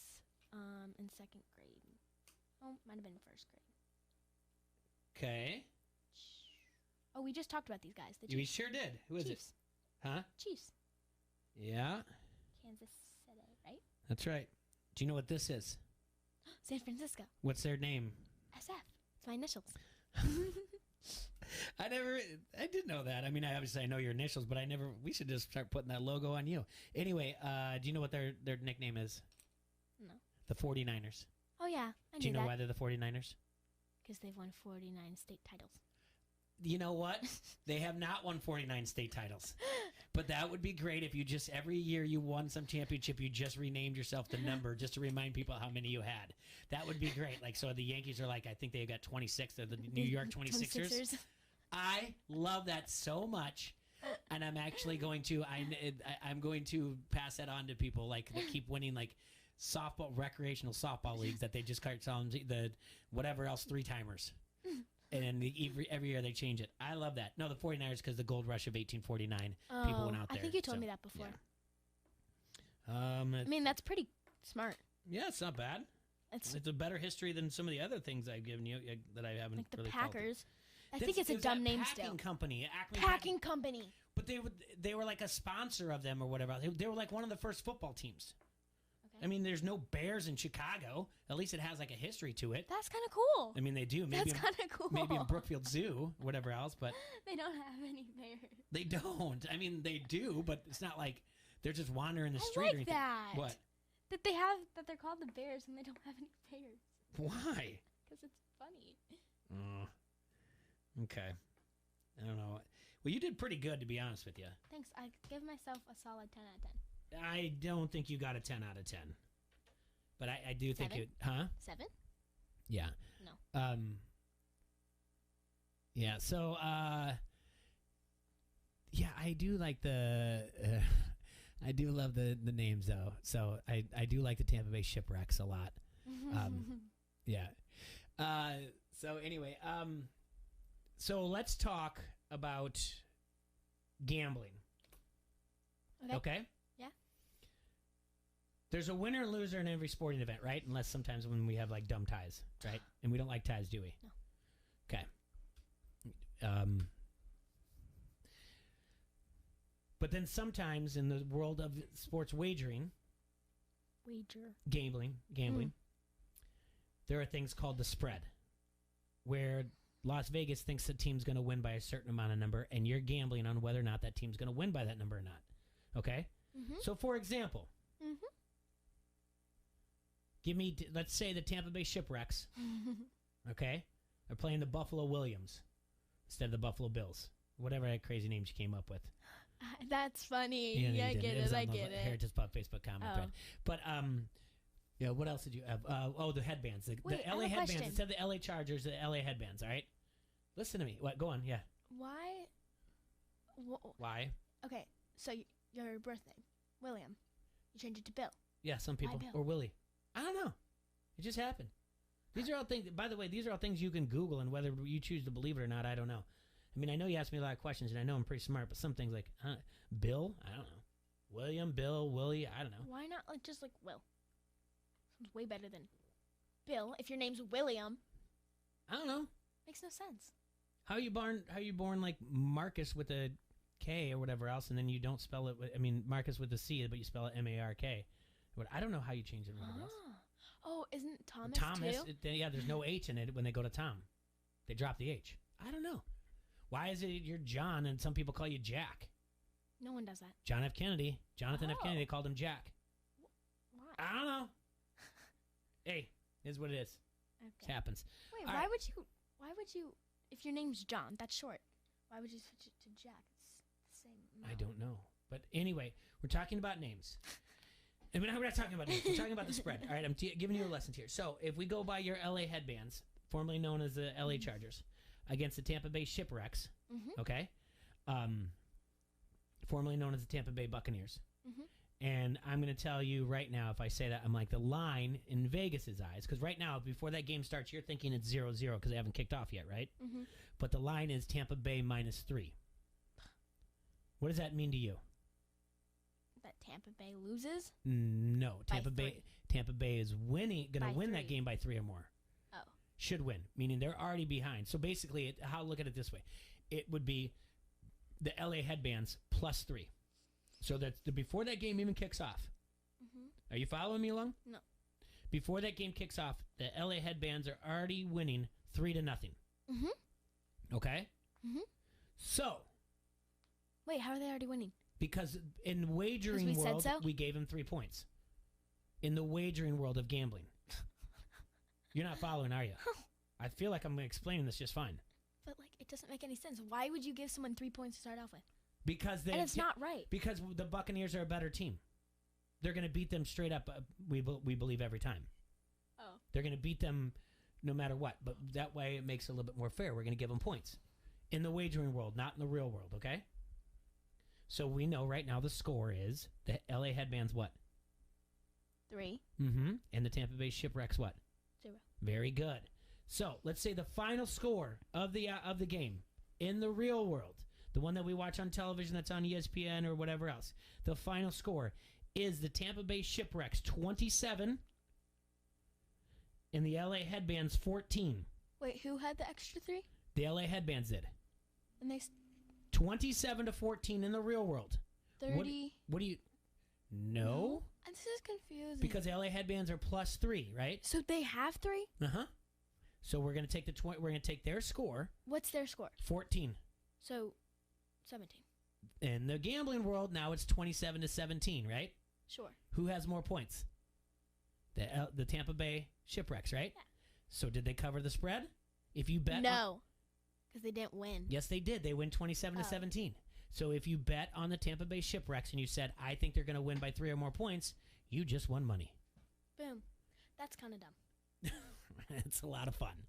in 2nd grade. Oh, might have been 1st grade. Okay. Oh, we just talked about these guys. The We Chiefs. sure did. Who is Chiefs. it? Huh? Chiefs. Yeah. Kansas City, right? That's right. Do you know what this is? San Francisco. What's their name? SF. It's my initials. I didn't know that. I mean, obviously I know your initials, but we should just start putting that logo on you. Anyway, do you know what their nickname is? No. The 49ers. Oh, yeah. I knew Do you know that. why they're the 49ers? Because they've won 49 state titles. You know what? They have not won 49 state titles. But that would be great if you just, every year you won some championship, you just renamed yourself the number just to remind people how many you had. That would be great. Like, so the Yankees are like, I think they got 26. They're the New York 26ers. I love that so much. And I'm actually going to, I'm going to pass that on to people like that keep winning like softball, recreational softball leagues that they just start selling the whatever else 3-timers. And then every year they change it. I love that. No, the 49ers because the gold rush of 1849. People went out there. I think you told me that before. Yeah. I mean, that's pretty smart. Yeah, it's not bad. It's a better history than some of the other things I've given you that I haven't Like the really Packers. I That's- think it's a it was dumb that name packing still. company. Acme Packing company. But they were like a sponsor of them or whatever. They were like one of the first football teams. I mean, there's no Bears in Chicago. At least it has like a history to it. That's kind of cool. I mean, they do. Maybe That's kind of cool. Maybe in Brookfield Zoo, whatever else, but They don't have any bears. they don't. I mean, they do, but it's not like they're just wandering the I street like or anything. that. What? That they're called the Bears and they don't have any bears. Why? Because it's funny. Okay. I don't know. Well, you did pretty good, to be honest with you. Thanks. I give myself a solid 10 out of 10. I don't think you got a 10 out of 10. But I do think 7? it... Huh? 7? Yeah. No. Yeah, so, yeah, I do like the... I do love the names, though. So I do like the Tampa Bay Shipwrecks a lot. Yeah. So anyway, so let's talk about gambling. Okay? Yeah. There's a winner and loser in every sporting event, right? Unless sometimes when we have like dumb ties, right? And we don't like ties, do we? No. Okay. But then sometimes in the world of sports wagering, gambling, there are things called the spread, where Las Vegas thinks the team's going to win by a certain amount of number, and you're gambling on whether or not that team's going to win by that number or not. Okay? So, for example, let's say the Tampa Bay Shipwrecks, okay, are playing the Buffalo Williams instead of the Buffalo Bills. Whatever that crazy names you came up with. That's funny. Yeah, Yeah, I you did. get was it. I on the get it. Heritage Pub Facebook comment Oh. thread. But, yeah, what else did you have? The headbands. The Wait, I LA have a headbands. question. Instead of the LA Chargers, the LA headbands, all right? Listen to me. What? Go on, yeah. Why? Why? Okay, so your birth name, William. You change it to Bill. Yeah, some people. Bill? Or Willie. I don't know. It just happened. These are all things, by the way, these are all things you can Google, and whether you choose to believe it or not, I don't know. I mean, I know you asked me a lot of questions, and I know I'm pretty smart, but some things like, Bill? I don't know. William, Bill, Willie? I don't know. Why not just like Will? Sounds way better than Bill. If your name's William. I don't know. Makes no sense. How are you born like Marcus with a K or whatever else, and then you don't spell it Marcus with a C, but you spell it M-A-R-K. I don't know how you change it. Oh, isn't Thomas too? Yeah, there's no H in it when they go to Tom. They drop the H. I don't know. Why is it you're John and some people call you Jack? No one does that. John F. Kennedy. Jonathan F. Kennedy, they called him Jack. Why? I don't know. Hey, here's what it is. Okay. It happens. Wait, All why right. would you, if your name's John, that's short, why would you switch it to Jack? It's the same. I don't know. But anyway, we're talking about names. And we're not talking about names. We're talking about the spread. All right, I'm giving you a lesson here. So if we go by your LA Headbands, formerly known as the LA Chargers, against the Tampa Bay Shipwrecks, okay? Formerly known as the Tampa Bay Buccaneers. And I'm going to tell you right now, if I say that, I'm like the line in Vegas's eyes, because right now, before that game starts, you're thinking it's 0-0 because they haven't kicked off yet, right? But the line is Tampa Bay -3. What does that mean to you? That Tampa Bay loses? No, By Tampa Bay. 3. Tampa Bay is going to By win that 3. game by 3 or more. Oh. Should win, meaning they're already behind. So basically, look at it this way: it would be the LA Headbands +3. So that's before that game even kicks off. Are you following me along? No. Before that game kicks off, the LA Headbands are already winning 3-0. Okay. So. Wait, how are they already winning? Because in wagering we said world, so? we gave him 3 points. In the wagering world of gambling. You're not following, are you? I feel like I'm explaining this just fine. But, it doesn't make any sense. Why would you give someone 3 points to start off with? Because And it's not right. Because the Buccaneers are a better team. They're going to beat them straight up, we believe, every time. Oh. They're going to beat them no matter what. But that way it makes it a little bit more fair. We're going to give them points. In the wagering world, not in the real world, okay? So we know right now the score is the LA Headbands what? 3. And the Tampa Bay Shipwrecks what? 0. Very good. So let's say the final score of the game in the real world, the one that we watch on television that's on ESPN or whatever else, the final score is the Tampa Bay Shipwrecks 27 and the LA Headbands 14. Wait, who had the extra 3? The LA Headbands did. And they 27-14 in the real world. 30. What do you? No. And this is confusing. Because LA Headbands are +3, right? So they have 3? So we're gonna take we're gonna take their score. What's their score? 14. So 17. In the gambling world, now it's 27-17, right? Sure. Who has more points? The Tampa Bay Shipwrecks, right? Yeah. So did they cover the spread? If you bet No. Because they didn't win. Yes, they did. They win 27-17. So if you bet on the Tampa Bay Shipwrecks and you said, I think they're going to win by 3 or more points, you just won money. Boom. That's kind of dumb. It's a lot of fun.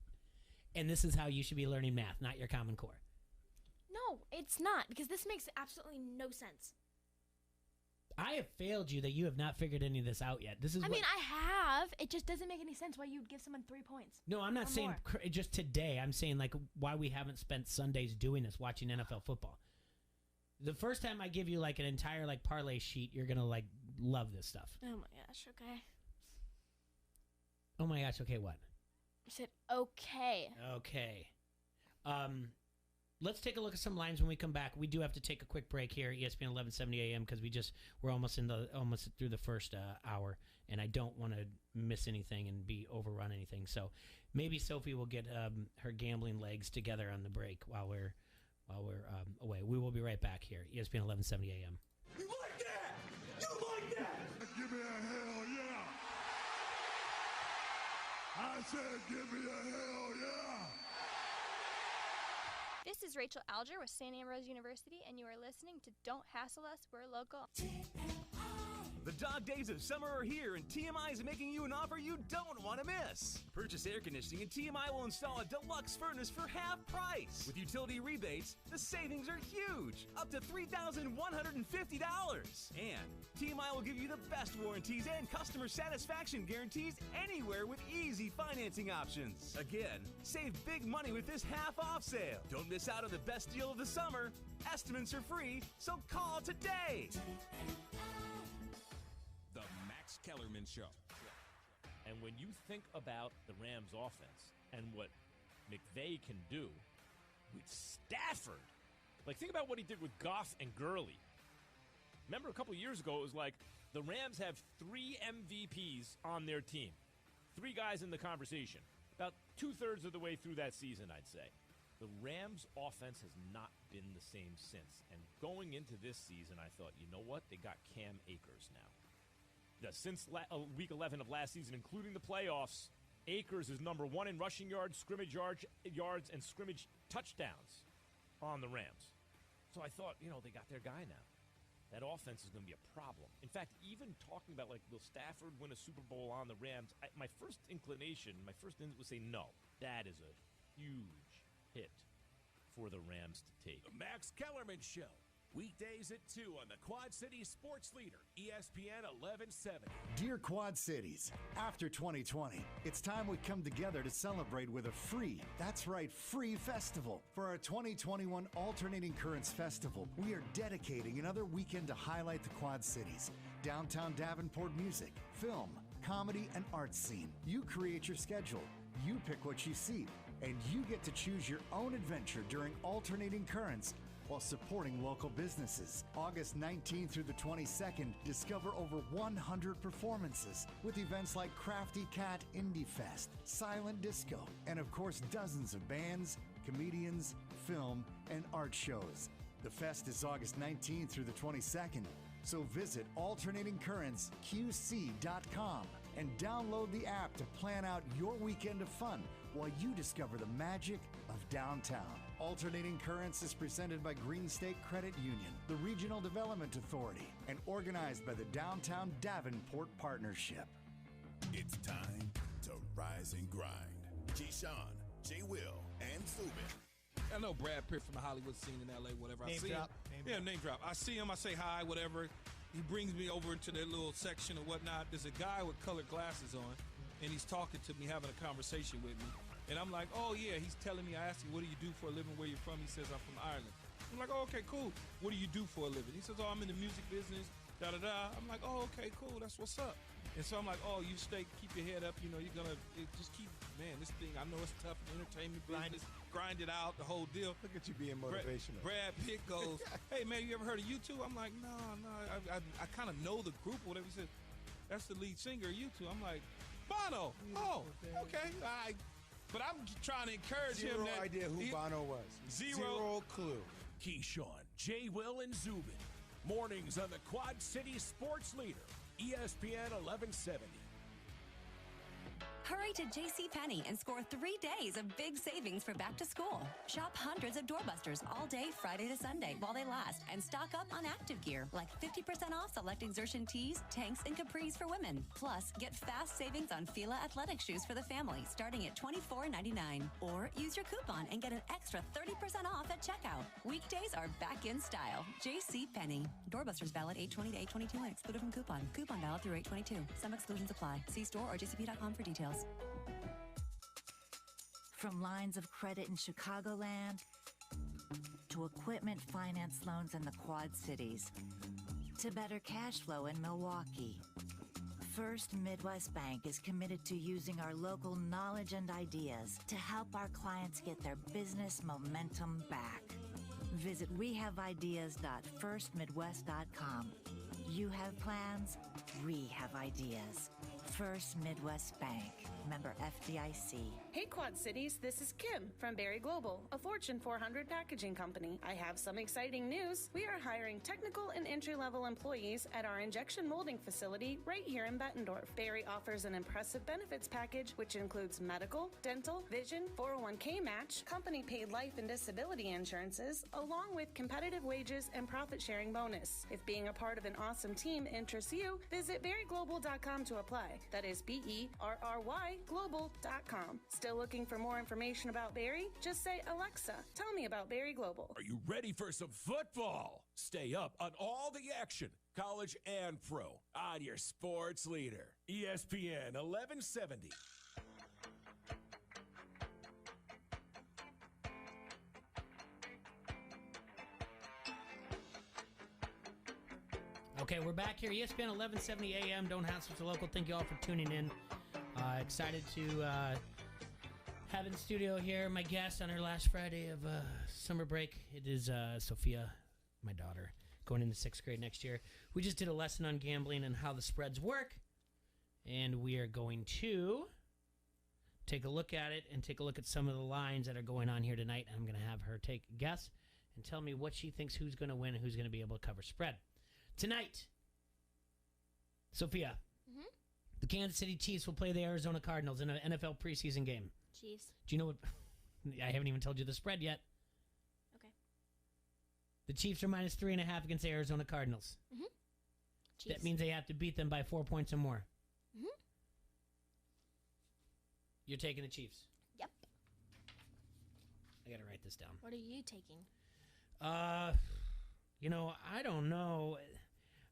And this is how you should be learning math, not your Common Core. No, it's not. Because this makes absolutely no sense. I have failed you that you have not figured any of this out yet. I mean, I have. It just doesn't make any sense why you'd give someone 3 points. No, I'm not saying just today. I'm saying why we haven't spent Sundays doing this, watching NFL football. The first time I give you an entire parlay sheet, you're gonna love this stuff. Oh my gosh. Okay. Oh my gosh. Okay, what? I said okay. Okay. Let's take a look at some lines when we come back. We do have to take a quick break here, ESPN 1170 AM, because we're almost through the first hour, and I don't want to miss anything and be overrun anything. So maybe Sophie will get her gambling legs together on the break while we're away. We will be right back here, ESPN 1170 AM. You like that? You like that? Give me a hell yeah! I said give me a hell yeah! This is Rachel Alger with St. Ambrose University, and you are listening to Don't Hassle Us, We're Local. The dog days of summer are here, and TMI is making you an offer you don't want to miss. Purchase air conditioning, and TMI will install a deluxe furnace for half price. With utility rebates, the savings are huge, up to $3,150. And TMI will give you the best warranties and customer satisfaction guarantees anywhere with easy financing options. Again, save big money with this half-off sale. Don't miss out on the best deal of the summer. Estimates are free, so call today. The Max Kellerman Show. And when you think about the Rams offense and what McVay can do with Stafford, think about what he did with Goff and Gurley. Remember a couple years ago, it was like the Rams have 3 MVPs on their team. 3 guys in the conversation. About 2/3 of the way through that season, I'd say. The Rams offense has not been the same since. And going into this season, I thought, you know what? They got Cam Akers now. since week 11 of last season, including the playoffs, Akers is number 1 in rushing yards, scrimmage yards, and scrimmage touchdowns on the Rams. So I thought, they got their guy now. That offense is going to be a problem. In fact, even talking about, will Stafford win a Super Bowl on the Rams, my first instinct was say, no, that is a huge hit for the Rams to take. The Max Kellerman Show. Weekdays at 2 on the Quad Cities Sports Leader, ESPN 1170. Dear Quad Cities, after 2020, it's time we come together to celebrate with a free festival. For our 2021 Alternating Currents Festival, we are dedicating another weekend to highlight the Quad Cities. Downtown Davenport music, film, comedy, and art scene. You create your schedule. You pick what you see. And you get to choose your own adventure during Alternating Currents while supporting local businesses. August 19th through the 22nd, discover over 100 performances with events like Crafty Cat Indie Fest, Silent Disco, and of course dozens of bands, comedians, film, and art shows. The fest is August 19th through the 22nd, so visit alternatingcurrentsqc.com and download the app to plan out your weekend of fun while you discover the magic of downtown. Alternating Currents is presented by Green State Credit Union, the Regional Development Authority, and organized by the Downtown Davenport Partnership. It's time to rise and grind. Keyshawn, J. Will, and Zubin. I know Brad Pitt from the Hollywood scene in L.A., whatever. Name I see drop. him. Name drop. I see him, I say hi, whatever. He brings me over into their little section or whatnot. There's a guy with colored glasses on, and he's talking to me, having a conversation with me. And I'm like, oh, yeah, he's telling me, I asked him, what do you do for a living, where you're from? He says, I'm from Ireland. I'm like, oh, okay, cool. What do you do for a living? He says, oh, I'm in the music business, da-da-da. I'm like, oh, okay, cool, that's what's up. And so I'm like, oh, you stay, keep your head up, you're going to just keep, man, this thing, I know it's tough, entertainment business, grind it out, the whole deal. Look at you being motivational. Brad Pitt goes, hey, man, you ever heard of U2? I'm like, no, I kind of know the group or whatever. He said, that's the lead singer of U2. I'm like, Bono. Oh, okay, all right. But I'm trying to encourage him. Zero idea who Bono was. Zero clue. Keyshawn, J. Will, and Zubin. Mornings on the Quad City Sports Leader, ESPN 1170. Hurry to JCPenney and score 3 days of big savings for back to school. Shop hundreds of doorbusters all day Friday to Sunday while they last, and stock up on active gear like 50% off select exertion tees, tanks, and capris for women. Plus, get fast savings on Fila athletic shoes for the family starting at $24.99. Or use your coupon and get an extra 30% off at checkout. Weekdays are back in style. JCPenney. Doorbusters valid 8/20 to 8/22 and excluded from coupon. Coupon valid through 8/22. Some exclusions apply. See store or jcp.com for details. From lines of credit in Chicagoland to equipment finance loans in the Quad Cities to better cash flow in Milwaukee, First Midwest Bank is committed to using our local knowledge and ideas to help our clients get their business momentum back. Visit wehaveideas.firstmidwest.com. You have plans, we have ideas. First Midwest Bank, member FDIC. Hey Quad Cities, this is Kim from Berry Global, a Fortune 400 packaging company. I have some exciting news. We are hiring technical and entry-level employees at our injection molding facility right here in Bettendorf. Berry offers an impressive benefits package which includes medical, dental, vision, 401k match, company-paid life and disability insurances, along with competitive wages and profit-sharing bonus. If being a part of an awesome team interests you, visit berryglobal.com to apply. That is BERRY global.com. Still looking for more information about Berry? Just say, Alexa, tell me about Berry Global. Are you ready for some football? Stay up on all the action, college and pro, on your sports leader, ESPN 1170. Okay, we're back here. ESPN 1170 AM. Don't hassle the local. Thank you all for tuning in. Excited to have in studio here my guest on her last Friday of summer break. It is Sophia, my daughter, going into 6th grade next year. We just did a lesson on gambling and how the spreads work, and we are going to take a look at it and take a look at some of the lines that are going on here tonight. I'm going to have her take a guess and tell me what she thinks, who's going to win and who's going to be able to cover spread. Tonight, Sophia, The Kansas City Chiefs will play the Arizona Cardinals in an NFL preseason game. Chiefs. Do you know what? I haven't even told you the spread yet. Okay. The Chiefs are minus 3.5 against the Arizona Cardinals. Mm-hmm. That means they have to beat them by 4 points or more. Mm-hmm. You're taking the Chiefs. Yep. I gotta write this down. What are you taking? I don't know.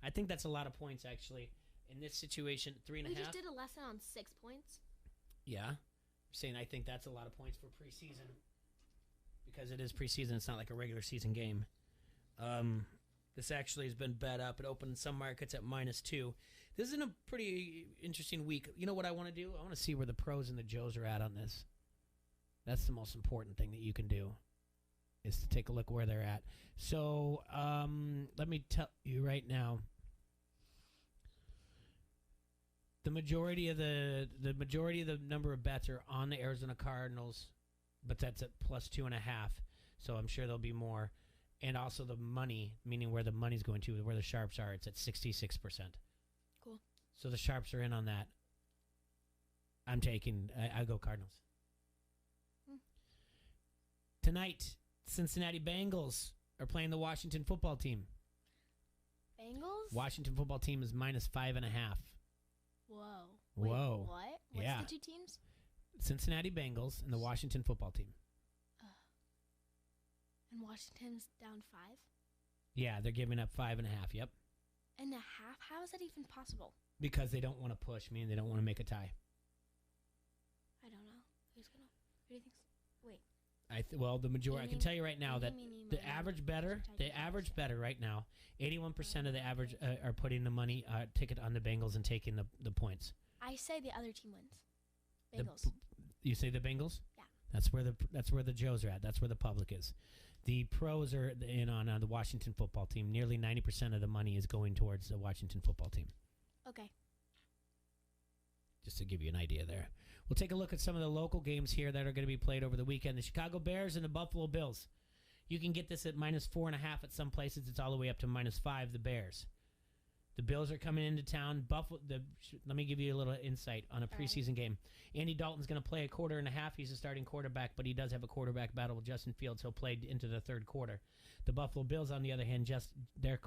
I think that's a lot of points, actually. In this situation, 3.5. We just did a lesson on 6 points. Yeah. I'm saying I think that's a lot of points for preseason. Because it is preseason, it's not like a regular season game. This actually has been bet up. It opened in some markets at -2. This is a pretty interesting week. You know what I want to do? I want to see where the pros and the Joes are at on this. That's the most important thing that you can do, is to take a look where they're at. So let me tell you right now. The majority of the number of bets are on the Arizona Cardinals, but that's at +2.5. So I'm sure there'll be more. And also the money, meaning where the money's going to, where the sharps are, it's at 66%. Cool. So the sharps are in on that. I go Cardinals. Tonight, Cincinnati Bengals are playing the Washington football team. Bengals? Washington football team is -5.5. Whoa. Whoa. Wait, what? What's Yeah. the two teams? Cincinnati Bengals and the Washington football team. And Washington's down 5? Yeah, they're giving up 5.5. Yep. And a half? How is that even possible? Because they don't want to push, meaning they don't want to make a tie. I don't know. Who do you think? Wait. The majority. I can tell you right now that the average better right now, 81% of the average are putting the money ticket on the Bengals and taking the points. I say the other team wins. Bengals. You say the Bengals? Yeah. That's where the Joes are at. That's where the public is. The pros are in on the Washington football team. Nearly 90% of the money is going towards the Washington football team. Okay. Just to give you an idea there. We'll take a look at some of the local games here that are going to be played over the weekend. The Chicago Bears and the Buffalo Bills. You can get this at -4.5 at some places. It's all the way up to -5, the Bears. The Bills are coming into town. Let me give you a little insight on a preseason game. Andy Dalton's going to play a quarter and a half. He's a starting quarterback, but he does have a quarterback battle with Justin Fields. He'll play into the third quarter. The Buffalo Bills, on the other hand, their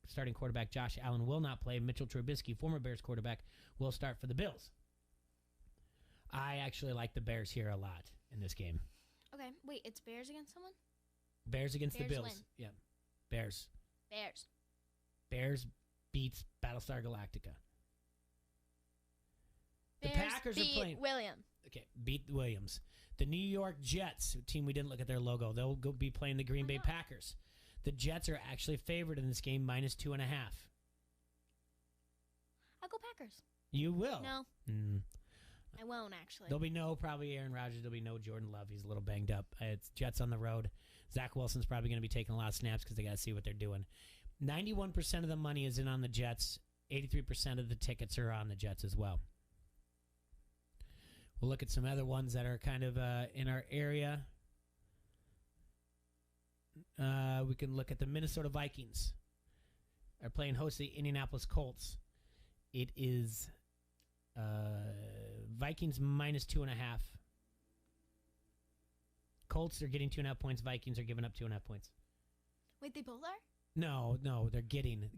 starting quarterback, Josh Allen, will not play. Mitchell Trubisky, former Bears quarterback, will start for the Bills. I actually like the Bears here a lot in this game. Okay, wait, it's Bears against someone? Bears against the Bills. Win. Yeah, Bears. Bears beats Battlestar Galactica. The Packers are playing Williams. Okay, beat the Williams. The New York Jets, a team we didn't look at their logo, they'll be playing the Green Bay Packers. The Jets are actually favored in this game, -2.5. I'll go Packers. You will? No. I won't, actually. There'll be probably Aaron Rodgers. There'll be no Jordan Love. He's a little banged up. It's Jets on the road. Zach Wilson's probably going to be taking a lot of snaps because they got to see what they're doing. 91% of the money is in on the Jets. 83% of the tickets are on the Jets as well. We'll look at some other ones that are kind of in our area. We can look at the Minnesota Vikings. Are playing host to the Indianapolis Colts. It is Vikings -2.5. Colts are getting 2.5 points. Vikings are giving up 2.5 points. Wait, they both are? No, they're getting.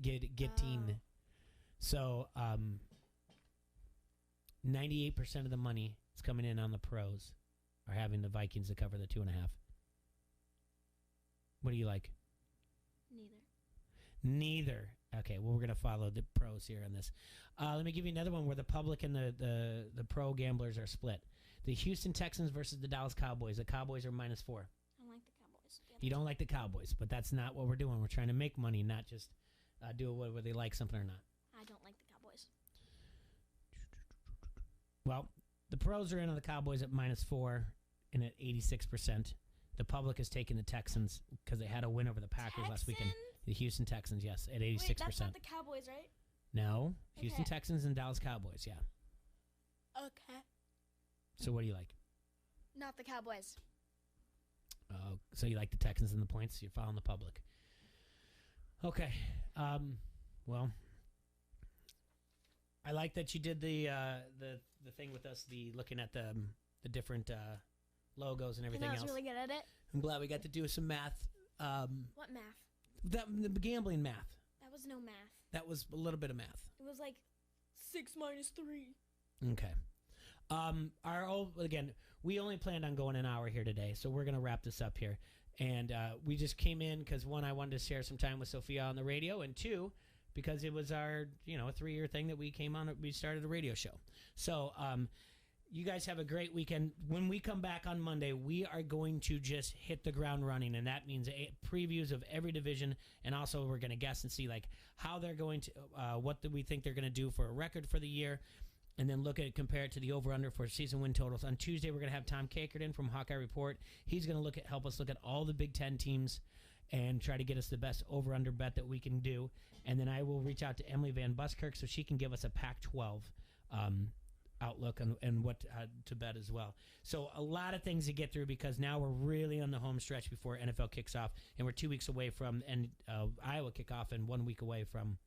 So 98% of the money is coming in on the pros are having the Vikings to cover the 2.5. What do you like? Neither. Okay, well, we're going to follow the pros here on this. Let me give you another one where the public and the pro gamblers are split. The Houston Texans versus the Dallas Cowboys. The Cowboys are -4. I like the Cowboys. You don't like the Cowboys, but that's not what we're doing. We're trying to make money, not just do it whether they like something or not. I don't like the Cowboys. Well, the pros are in on the Cowboys at -4 and at 86%. The public is taking the Texans because they had a win over the Packers last weekend. The Houston Texans, yes, at 86%. Wait, that's not the Cowboys, right? No, Houston Okay. Texans and Dallas Cowboys, yeah. Okay. So what do you like? Not the Cowboys. So you like the Texans and the points? You're following the public. Okay. Well, I like that you did the thing with us, the looking at the different logos and everything I was else. really good at it. I'm glad we got to do some math. What math? The gambling math. That was no math. That was a little bit of math. It was like 6 minus 3. Okay. Again, we only planned on going an hour here today, so we're going to wrap this up here. And we just came in because, one, I wanted to share some time with Sophia on the radio, and two, because it was our, a 3-year thing that we came on. We started a radio show. So you guys have a great weekend. When we come back on Monday, we are going to just hit the ground running, and that means previews of every division, and also we're going to guess and see like how they're going to, what do we think they're going to do for a record for the year, and then compare it to the over-under for season win totals. On Tuesday, we're going to have Tom Cakerton from Hawkeye Report. He's going to help us look at all the Big Ten teams and try to get us the best over-under bet that we can do. And then I will reach out to Emily Van Buskirk so she can give us a Pac-12 outlook and what to bet as well. So a lot of things to get through because now we're really on the home stretch before NFL kicks off, and we're 2 weeks away from Iowa kickoff and 1 week away from.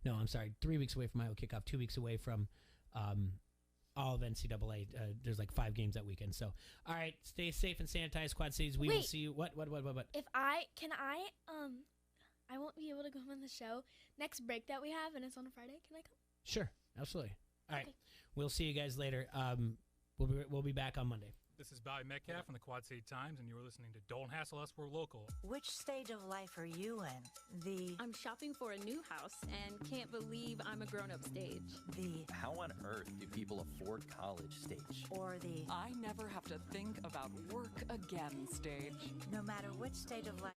No, I'm sorry, 3 weeks away from Iowa kickoff, 2 weeks away from all of NCAA. There's like 5 games that weekend. So, all right, stay safe and sanitize, Quad Cities. We will see you. What? If I won't be able to come on the show next break that we have, and it's on a Friday. Can I come? Sure, absolutely. All right, we'll see you guys later. We'll be back on Monday. This is Bobby Metcalf from the Quad City Times, and you're listening to Don't Hassle Us, We're Local. Which stage of life are you in? I'm shopping for a new house and can't believe I'm a grown-up stage. How on earth do people afford college stage? Or I never have to think about work again stage. No matter which stage of life.